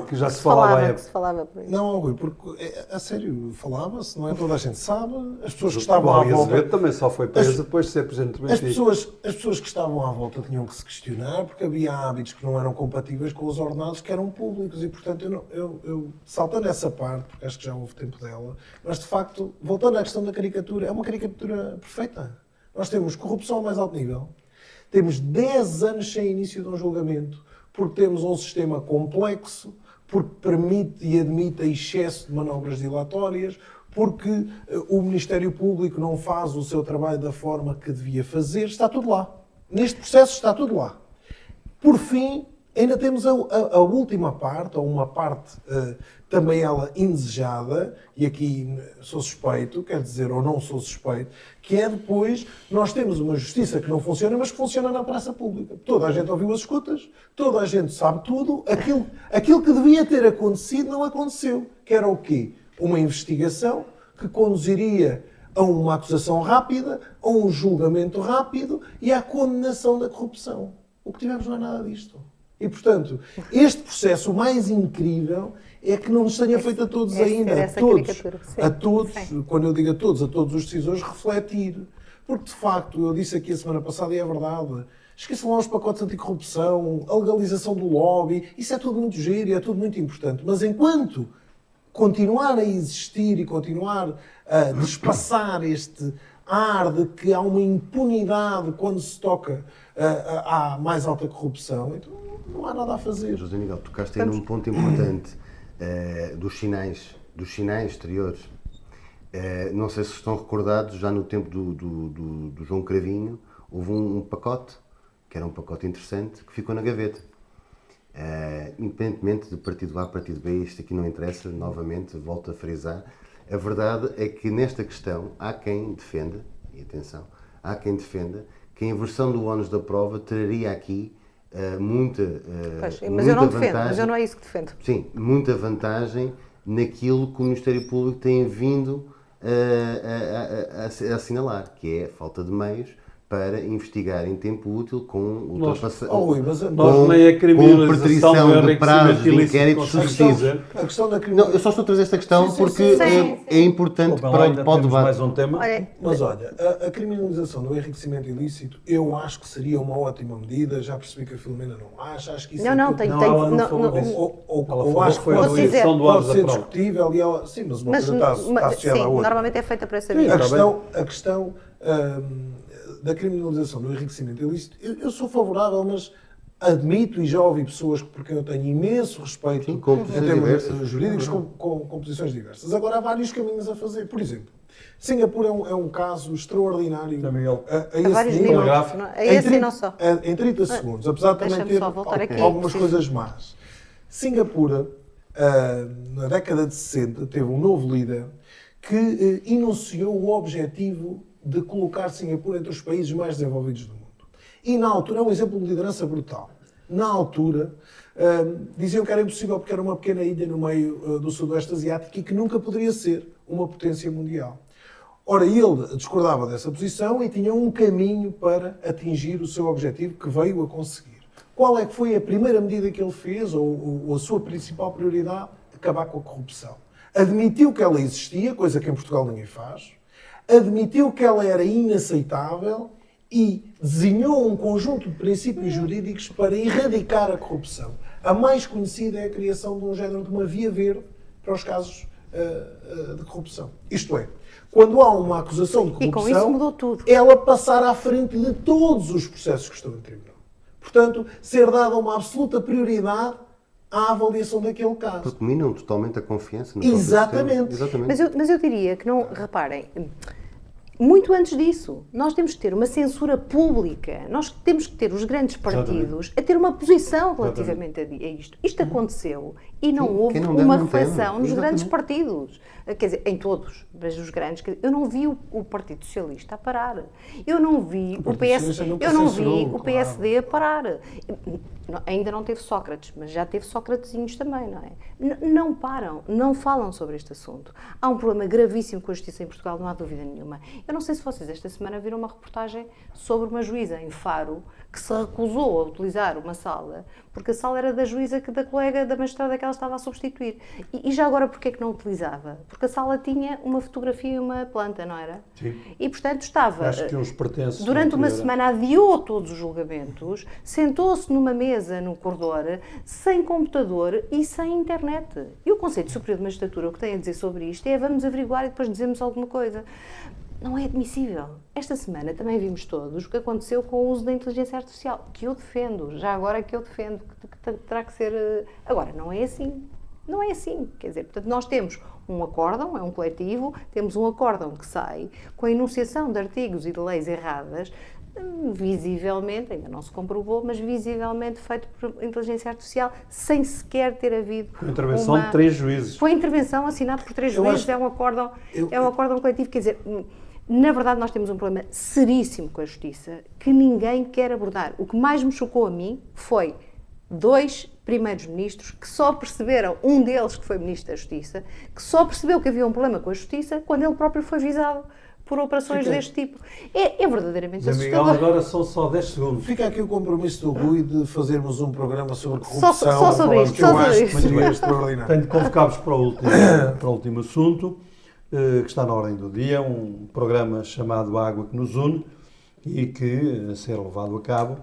que já se falava à que época. se falava por isso. Não, Rui, porque a sério, falava-se, não é? Toda a gente sabe, as pessoas que estavam à Paulo volta. Azevedo também só foi preso depois de ser Presidente do As Benfica. pessoas que estavam à volta tinham que se questionar porque havia hábitos que não eram compatíveis com os ordenados que eram públicos e, portanto, eu saltando essa parte, porque acho que já houve tempo dela, mas de facto, voltando à questão da caricatura, é uma caricatura perfeita. Nós temos corrupção ao mais alto nível, temos 10 anos sem início de um julgamento, porque temos um sistema complexo, porque permite e admite excesso de manobras dilatórias, porque o Ministério Público não faz o seu trabalho da forma que devia fazer. Está tudo lá. Neste processo está tudo lá. Por fim, ainda temos a última parte, ou uma parte também ela indesejada, e aqui sou suspeito, quer dizer, ou não sou suspeito, que é depois nós temos uma justiça que não funciona, mas que funciona na praça pública. Toda a gente ouviu as escutas, toda a gente sabe tudo, aquilo que devia ter acontecido não aconteceu. Que era o quê? Uma investigação que conduziria a uma acusação rápida, a um julgamento rápido e à condenação da corrupção. O que tivemos não é nada disto. E, portanto, este processo, o mais incrível, é que não nos tenha feito a todos ainda, a todos, quando eu digo a todos os decisores, refletir. Porque, de facto, eu disse aqui a semana passada, e é verdade, esqueçam lá os pacotes anticorrupção, a legalização do lobby, isso é tudo muito giro e é tudo muito importante. Mas enquanto continuar a existir e continuar a despassar este ar de que há uma impunidade quando se toca à mais alta corrupção, então não há nada a fazer. José Miguel, tocaste aí num ponto importante dos sinais exteriores. Não sei se estão recordados, já no tempo do João Cravinho, houve um pacote, que era um pacote interessante, que ficou na gaveta. Independentemente de partido A, partido B, isto aqui não interessa, novamente, volto a frisar, A verdade é que nesta questão há quem defenda, e atenção, há quem defenda que a inversão do ónus da prova traria aqui muita Pois, mas muita eu não defendo, vantagem. mas eu não é isso que defendo. Sim, muita vantagem naquilo que o Ministério Público tem vindo a assinalar, que é a falta de meios para investigar em tempo útil com ultrapassagem. Rui, mas Nós nem a criminalização do de prazos enriquecimento de ilícito inquéritos conseguimos sucessivos. dizer. a questão da Não, criminalização... eu só estou a trazer esta questão Sim, sim, porque sim. é importante Desculpa lá, para ainda o temos debate. mais um tema. Olha, Mas olha, a criminalização do enriquecimento ilícito, eu acho que seria uma ótima medida. Já percebi que a Filomena não acha. Acho que isso não, é tem, Não, ela não não, falou não, disso. Ou Ela falou acho que foi a pode Vou dizer- redução do pode ônus da ser prova. discutível. E ela, sim, mas uma mas, coisa está associada sim, à outra. normalmente é feita para essa Sim, via. está A questão da criminalização do enriquecimento ilícito, eu sou favorável, mas admito e já ouvi pessoas por quem eu tenho imenso respeito Sim, com em posições termos diversas. jurídicos com posições diversas. Agora, há vários caminhos a fazer. Por exemplo, Singapura é um caso extraordinário Também ele. a Há esse vários nível. níveis. gráfico. Não, é esse e não só. Em 30 segundos, apesar de também Deixa-me ter só voltar aqui. algumas Preciso. coisas más. Singapura, na década de 60, teve um novo líder que enunciou o objetivo de colocar Singapura entre os países mais desenvolvidos do mundo. E na altura, é um exemplo de liderança brutal. Na altura, diziam que era impossível porque era uma pequena ilha no meio do Sudoeste Asiático e que nunca poderia ser uma potência mundial. Ora, ele discordava dessa posição e tinha um caminho para atingir o seu objetivo, que veio a conseguir. Qual é que foi a primeira medida que ele fez, ou a sua principal prioridade? Acabar com a corrupção. Admitiu que ela existia, coisa que em Portugal ninguém faz. Admitiu que ela era inaceitável e desenhou um conjunto de princípios jurídicos para erradicar a corrupção. A mais conhecida é a criação de um género de uma via verde para os casos de corrupção. Isto é, quando há uma acusação de E corrupção, com isso mudou tudo. ela passar à frente de todos os processos que estão em tribunal. Portanto, ser dada uma absoluta prioridade à avaliação daquele caso. Porque minam totalmente a confiança no próprio Exatamente. sistema. Exatamente. Mas eu diria que não, reparem, muito antes disso, nós temos que ter uma censura pública, nós temos que ter os grandes partidos a ter uma posição relativamente a isto. Isto aconteceu e não houve quem não deve uma não teme. reflexão nos Exatamente. grandes partidos. Quer dizer, em todos, mas os grandes. Eu não vi o Partido Socialista a parar. Eu não vi o Partido PS, Socialista nunca eu não vi censurou, o claro. PSD a parar. Ainda não teve Sócrates, mas já teve Sócratesinhos também, não é? Não param, não falam sobre este assunto. Há um problema gravíssimo com a justiça em Portugal, não há dúvida nenhuma. Eu não sei se vocês esta semana viram uma reportagem sobre uma juíza em Faro que se recusou a utilizar uma sala porque a sala era da juíza, da colega da magistrada que ela estava a substituir. E já agora porquê é que não utilizava? Porque a sala tinha uma fotografia e uma planta, não era? Sim. E portanto estava... Acho que uns pertences. Durante uma não tiveram. semana adiou todos os julgamentos, sentou-se numa mesa no corredor, sem computador e sem internet. E o Conselho Superior de Magistratura o que tem a dizer sobre isto é vamos averiguar e depois dizemos alguma coisa. Não é admissível. Esta semana também vimos todos o que aconteceu com o uso da inteligência artificial, que eu defendo, já agora que eu defendo, que terá que ser... Agora, não é assim. Não é assim. Quer dizer, portanto, nós temos um acórdão, é um coletivo, temos um acórdão que sai com a enunciação de artigos e de leis erradas, visivelmente, ainda não se comprovou, mas visivelmente feito por inteligência artificial, sem sequer ter havido Com a intervenção de 3 juízes. Foi intervenção assinada por 3 Eu juízes, acho- é um acórdão, eu- é um acórdão coletivo, quer dizer, na verdade nós temos um problema seríssimo com a justiça que ninguém quer abordar. O que mais me chocou a mim foi 2 primeiros ministros que só perceberam, um deles que foi ministro da Justiça, que só percebeu que havia um problema com a justiça quando ele próprio foi visado por operações Fica- deste tipo. É verdadeiramente Zé Miguel, assustador. agora são só 10 segundos. Fica aqui o compromisso do Rui de fazermos um programa sobre Só corrupção. sobre isto, que eu só sobre acho que isto. seria extraordinário. Tenho de convocar-vos para o último assunto, que está na ordem do dia, um programa chamado Água que nos une e que, a ser levado a cabo,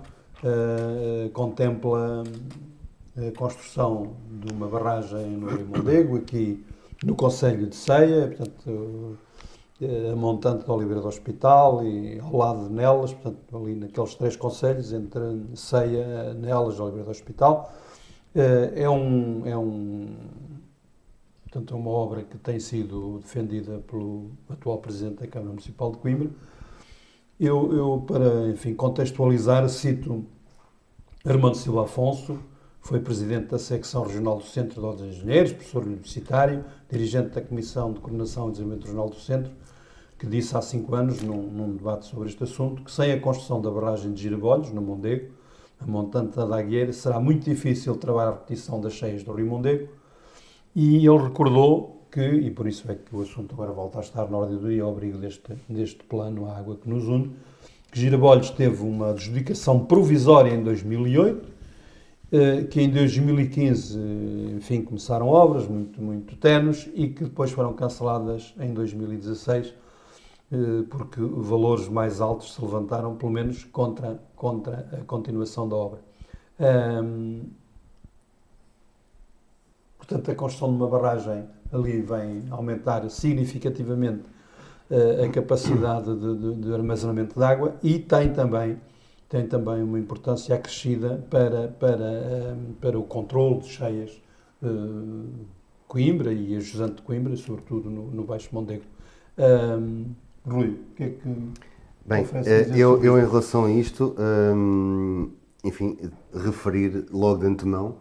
contempla a construção de uma barragem no Rio Mondego, aqui no concelho de Ceia, portanto, a montante de Oliveira do Hospital e ao lado de Nelas, portanto, ali naqueles 3 concelhos, entre Ceia, Nelas e Oliveira do Hospital. Portanto, é uma obra que tem sido defendida pelo atual Presidente da Câmara Municipal de Coimbra. Eu para, enfim, contextualizar, cito Armando Silva Afonso, foi presidente da secção regional do Centro de Ordens de Engenheiros, professor universitário, dirigente da Comissão de Coordenação e Desenvolvimento Regional do Centro, que disse há 5 anos, num debate sobre este assunto, que sem a construção da barragem de Girabolhos, no Mondego, a montante da Agueira, será muito difícil travar a repetição das cheias do Rio Mondego, e ele recordou que, e por isso é que o assunto agora volta a estar na ordem do dia, ao abrigo deste plano A Água que nos une, que Girabolhos teve uma adjudicação provisória em 2008, que em 2015, enfim, começaram obras muito ténues e que depois foram canceladas em 2016, porque valores mais altos se levantaram, pelo menos, contra a continuação da obra. Portanto, a construção de uma barragem ali vem aumentar significativamente a capacidade de armazenamento de água e tem também uma importância acrescida para o controle de cheias de Coimbra e a jusante de Coimbra, sobretudo no Baixo Mondego. Rui, o que é que Bem, eu em relação a isto, enfim, referir logo de antemão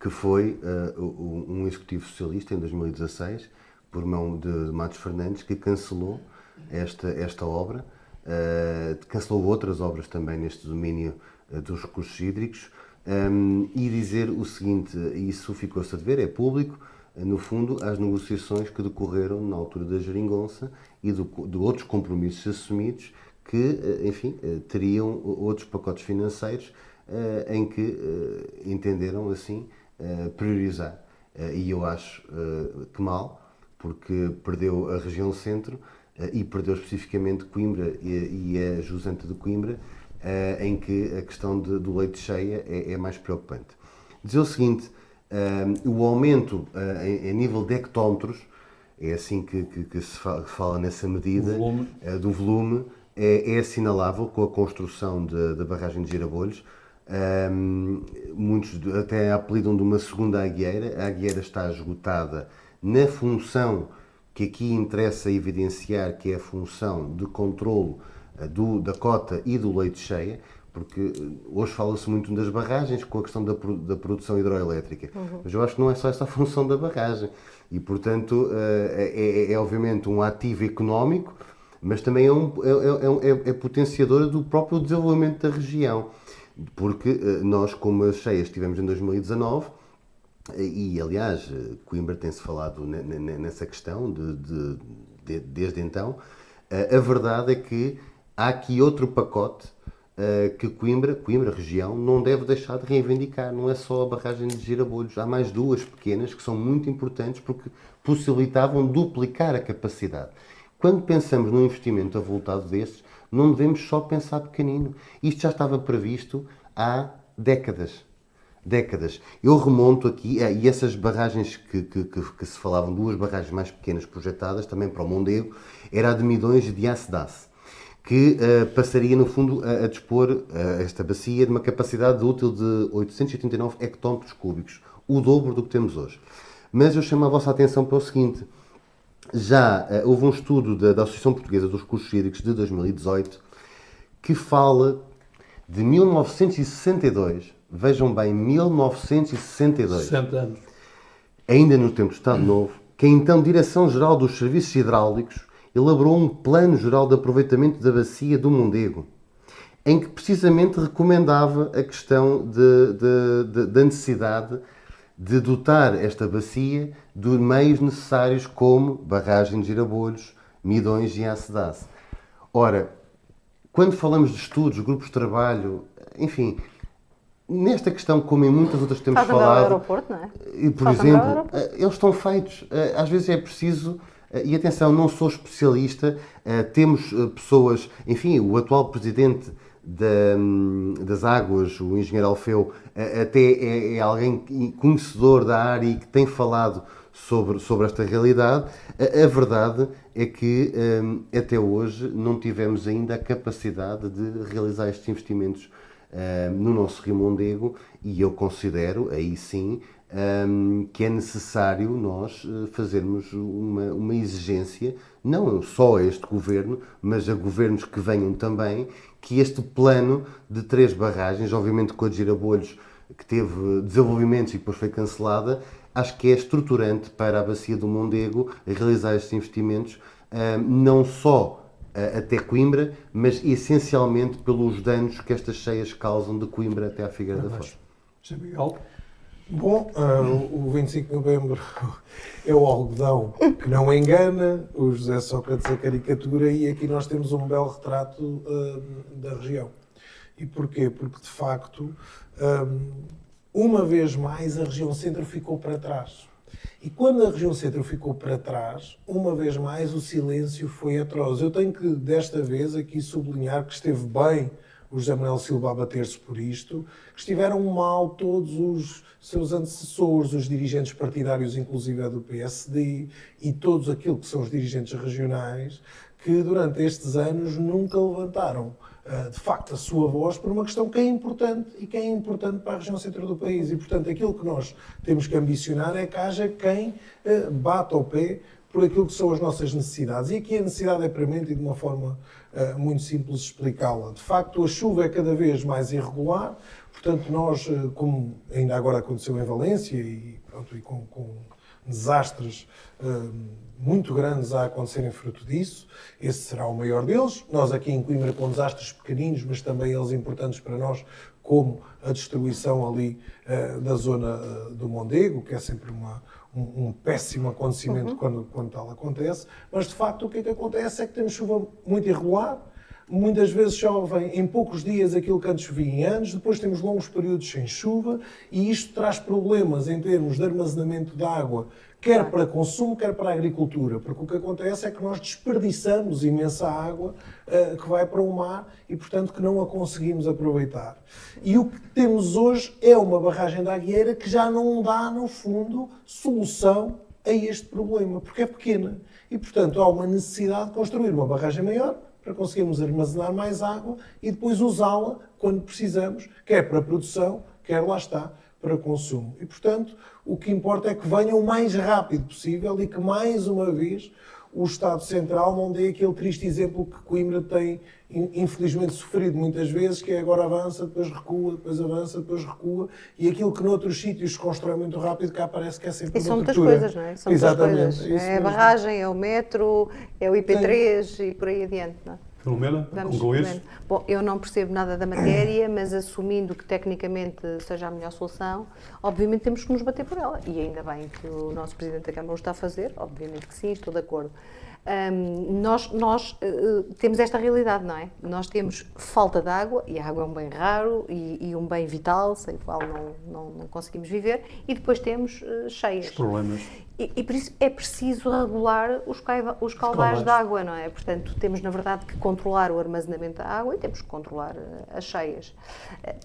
que foi um executivo socialista em 2016, por mão de Matos Fernandes, que cancelou esta obra, cancelou outras obras também neste domínio dos recursos hídricos, e dizer o seguinte, isso ficou-se a ver, é público, no fundo, às negociações que decorreram na altura da Geringonça e de outros compromissos assumidos que, enfim, teriam outros pacotes financeiros em que entenderam, assim, priorizar. E eu acho que mal, porque perdeu a região centro e perdeu especificamente Coimbra e a jusante de Coimbra, em que a questão do leite de cheia é mais preocupante. Dizer o seguinte, o aumento em nível de hectómetros, é assim que se fala nessa medida, do volume, é assinalável com a construção da barragem de Girabolhos. Muitos até a apelidam de uma segunda agueira. A agueira está esgotada na função que aqui interessa evidenciar, que é a função de controlo da cota e do leite de cheia, porque hoje fala-se muito das barragens com a questão da produção hidroelétrica, mas eu acho que não é só essa a função da barragem e, portanto, é obviamente um ativo económico, mas também é potenciadora do próprio desenvolvimento da região, porque nós, como as cheias tivemos em 2019, e aliás, Coimbra tem-se falado nessa questão desde então, a verdade é que há aqui outro pacote que Coimbra região, não deve deixar de reivindicar. Não é só a barragem de Girabolhos, há mais duas pequenas que são muito importantes porque possibilitavam duplicar a capacidade. Quando pensamos num investimento avultado destes, não devemos só pensar pequenino. Isto já estava previsto há décadas. Eu remonto aqui, e essas barragens que se falavam, duas barragens mais pequenas projetadas, também para o Mondego, era a de Midões e de Acedace, que passaria, no fundo, a dispor esta bacia de uma capacidade útil de 889 hectómetros cúbicos, o dobro do que temos hoje. Mas eu chamo a vossa atenção para o seguinte, já houve um estudo da Associação Portuguesa dos Recursos Hídricos de 2018 que fala de 1962, vejam bem, 1962, 60 anos. Ainda no tempo do Estado Novo, que a então Direção-Geral dos Serviços Hidráulicos elaborou um plano geral de aproveitamento da bacia do Mondego, em que precisamente recomendava a questão da necessidade de dotar esta bacia de meios necessários como barragem de Girabolhos, Midões e Acedace. Ora, quando falamos de estudos, grupos de trabalho, enfim, nesta questão, como em muitas outras que temos falado... Falta ao aeroporto, não é? E, por exemplo, eles estão feitos. Às vezes é preciso... E atenção, não sou especialista, temos pessoas, enfim, o atual presidente das Águas, o engenheiro Alfeu, até é alguém conhecedor da área e que tem falado sobre esta realidade. A verdade é que até hoje não tivemos ainda a capacidade de realizar estes investimentos no nosso Rio Mondego e eu considero, aí sim, que é necessário nós fazermos uma exigência, não só a este governo, mas a governos que venham também, que este plano de 3 barragens, obviamente com a de Girabolhos que teve desenvolvimentos e depois foi cancelada, acho que é estruturante para a Bacia do Mondego realizar estes investimentos, não só até Coimbra, mas essencialmente pelos danos que estas cheias causam de Coimbra até à Figueira da Foz. José Miguel? Bom, o 25 de novembro é o algodão que não engana, o José Sócrates a caricatura, e aqui nós temos um belo retrato da região. E porquê? Porque, de facto, uma vez mais a região centro ficou para trás. E quando a região centro ficou para trás, uma vez mais o silêncio foi atroz. Eu tenho que, desta vez, aqui sublinhar que esteve bem o José Manuel Silva a bater-se por isto, que estiveram mal todos os seus antecessores, os dirigentes partidários, inclusive do PSD, e todos aquilo que são os dirigentes regionais, que durante estes anos nunca levantaram, de facto, a sua voz por uma questão que é importante e que é importante para a região centro do país. E, portanto, aquilo que nós temos que ambicionar é que haja quem bata ao pé por aquilo que são as nossas necessidades. E aqui a necessidade é premente e de uma forma muito simples explicá-la. De facto, a chuva é cada vez mais irregular, portanto, nós, como ainda agora aconteceu em Valência, e, pronto, e com desastres muito grandes a acontecerem fruto disso, esse será o maior deles. Nós aqui em Coimbra com desastres pequeninos, mas também eles importantes para nós, como a destruição ali da zona do Mondego, que é sempre um péssimo acontecimento quando tal acontece. Mas, de facto, o que é que acontece é que temos chuva muito irregular, muitas vezes chove em poucos dias aquilo que antes chovia em anos, depois temos longos períodos sem chuva, e isto traz problemas em termos de armazenamento de água, quer para consumo, quer para a agricultura, porque o que acontece é que nós desperdiçamos imensa água que vai para o mar e, portanto, que não a conseguimos aproveitar. E o que temos hoje é uma barragem da Agueira que já não dá, no fundo, solução a este problema, porque é pequena. E, portanto, há uma necessidade de construir uma barragem maior para conseguirmos armazenar mais água e depois usá-la quando precisamos, quer para produção, quer, lá está, para consumo. E, portanto, o que importa é que venha o mais rápido possível e que, mais uma vez, o Estado Central não dê aquele triste exemplo que Coimbra tem, infelizmente, sofrido muitas vezes, que é agora avança, depois recua, depois avança, depois recua, e aquilo que noutros sítios se constrói muito rápido, cá parece que é sempre E são uma muitas tortura. coisas, não é? São Exatamente. muitas coisas. É a barragem, é o metro, é o IP3 e por aí adiante, não é? Filomena, Vamos concluís? vendo. Bom, eu não percebo nada da matéria, mas assumindo que tecnicamente seja a melhor solução, obviamente temos que nos bater por ela. E ainda bem que o nosso Presidente da Câmara o está a fazer, obviamente que sim, estou de acordo. Nós temos esta realidade, não é? Nós temos falta de água, e a água é um bem raro e um bem vital, sem o qual não conseguimos viver, e depois temos cheias. Os problemas. E por isso é preciso regular os caudais de água, não é? Portanto, temos na verdade que controlar o armazenamento da água e temos que controlar as cheias.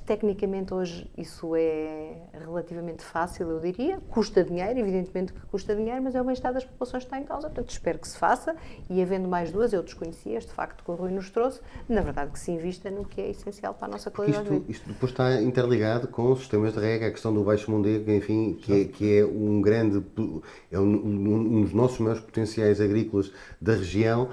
Tecnicamente hoje isso é relativamente fácil, eu diria. Custa dinheiro, evidentemente que custa dinheiro, mas é o bem-estar das populações que está em causa. Portanto, espero que se faça e, havendo mais duas, eu desconhecia este facto que o Rui nos trouxe, na verdade que se invista no que é essencial para a nossa qualidade de vida. Isto depois está interligado com os sistemas de rega, a questão do Baixo Mondego, enfim, que é um grande... é um dos nossos maiores potenciais agrícolas da região.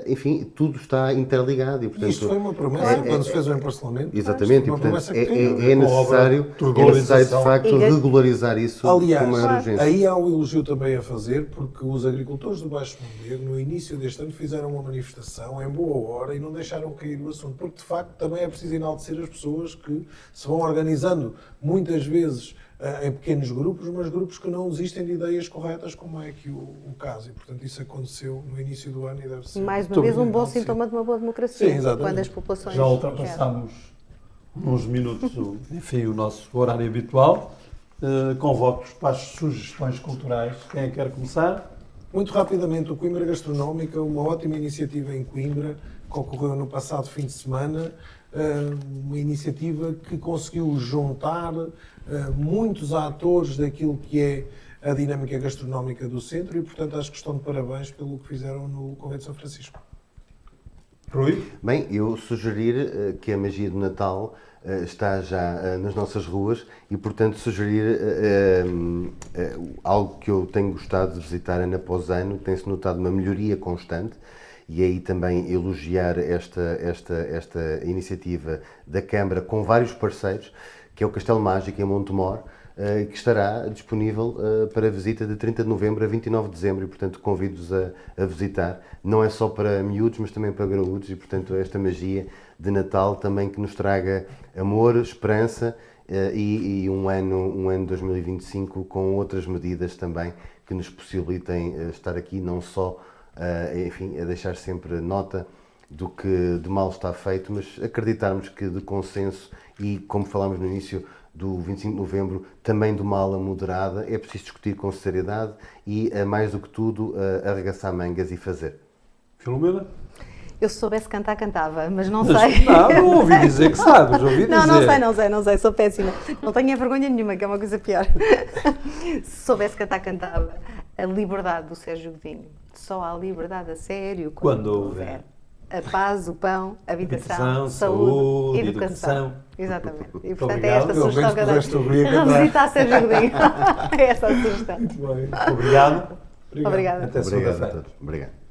Enfim, tudo está interligado. E, portanto, isto foi uma promessa quando se fez o emparcelamento. Exatamente, e Uma portanto promessa que é necessário de facto regularizar isso Aliás, com maior urgência. aí há um elogio também a fazer, porque os agricultores do Baixo Mondego, no início deste ano, fizeram uma manifestação em boa hora e não deixaram cair o assunto, porque de facto também é preciso enaltecer as pessoas que se vão organizando muitas vezes em pequenos grupos, mas grupos que não desistem de ideias corretas, como é aqui o caso. E, portanto, isso aconteceu no início do ano e deve ser... Mais uma vez, um bom sintoma de uma boa democracia. Sim, exatamente. Quando as populações... Já ultrapassámos uns minutos, enfim, o nosso horário habitual. Convoco-vos para as sugestões culturais. Quem quer começar? Muito rapidamente, o Coimbra Gastronómica, uma ótima iniciativa em Coimbra, que ocorreu no passado fim de semana, uma iniciativa que conseguiu juntar muitos atores daquilo que é a dinâmica gastronómica do centro e, portanto, acho que estão de parabéns pelo que fizeram no Convento de São Francisco. Rui? Bem, eu sugerir que a magia do Natal está já nas nossas ruas e, portanto, sugerir algo que eu tenho gostado de visitar ano após ano, tem-se notado uma melhoria constante, e aí também elogiar esta iniciativa da Câmara com vários parceiros, que é o Castelo Mágico em Montemor, que estará disponível para visita de 30 de novembro a 29 de dezembro e, portanto, convido-vos a visitar. Não é só para miúdos, mas também para graúdos e, portanto, esta magia de Natal também que nos traga amor, esperança e um ano 2025 com outras medidas também que nos possibilitem estar aqui não só, enfim, a deixar sempre nota do que de mal está feito, mas acreditarmos que de consenso e, como falámos no início do 25 de novembro, também do mal a moderada, é preciso discutir com seriedade e, mais do que tudo, arregaçar mangas e fazer. Filomena? Eu se soubesse cantar, cantava, mas não sei. Não ouvi dizer que sabes, ouvi dizer. Não sei, sou péssima. Não tenho vergonha nenhuma, que é uma coisa pior. Se soubesse cantar, cantava. A liberdade do Sérgio Godinho. Só há liberdade a sério quando houver a paz, o pão, a habitação, saúde, educação. Exatamente. E portanto é esta sugestão que eu dou. Revisitar Sérgio Godinho. É esta a sugestão. Muito bem. Obrigado. Obrigada. Até Obrigado a segunda-feira. todos. Obrigado.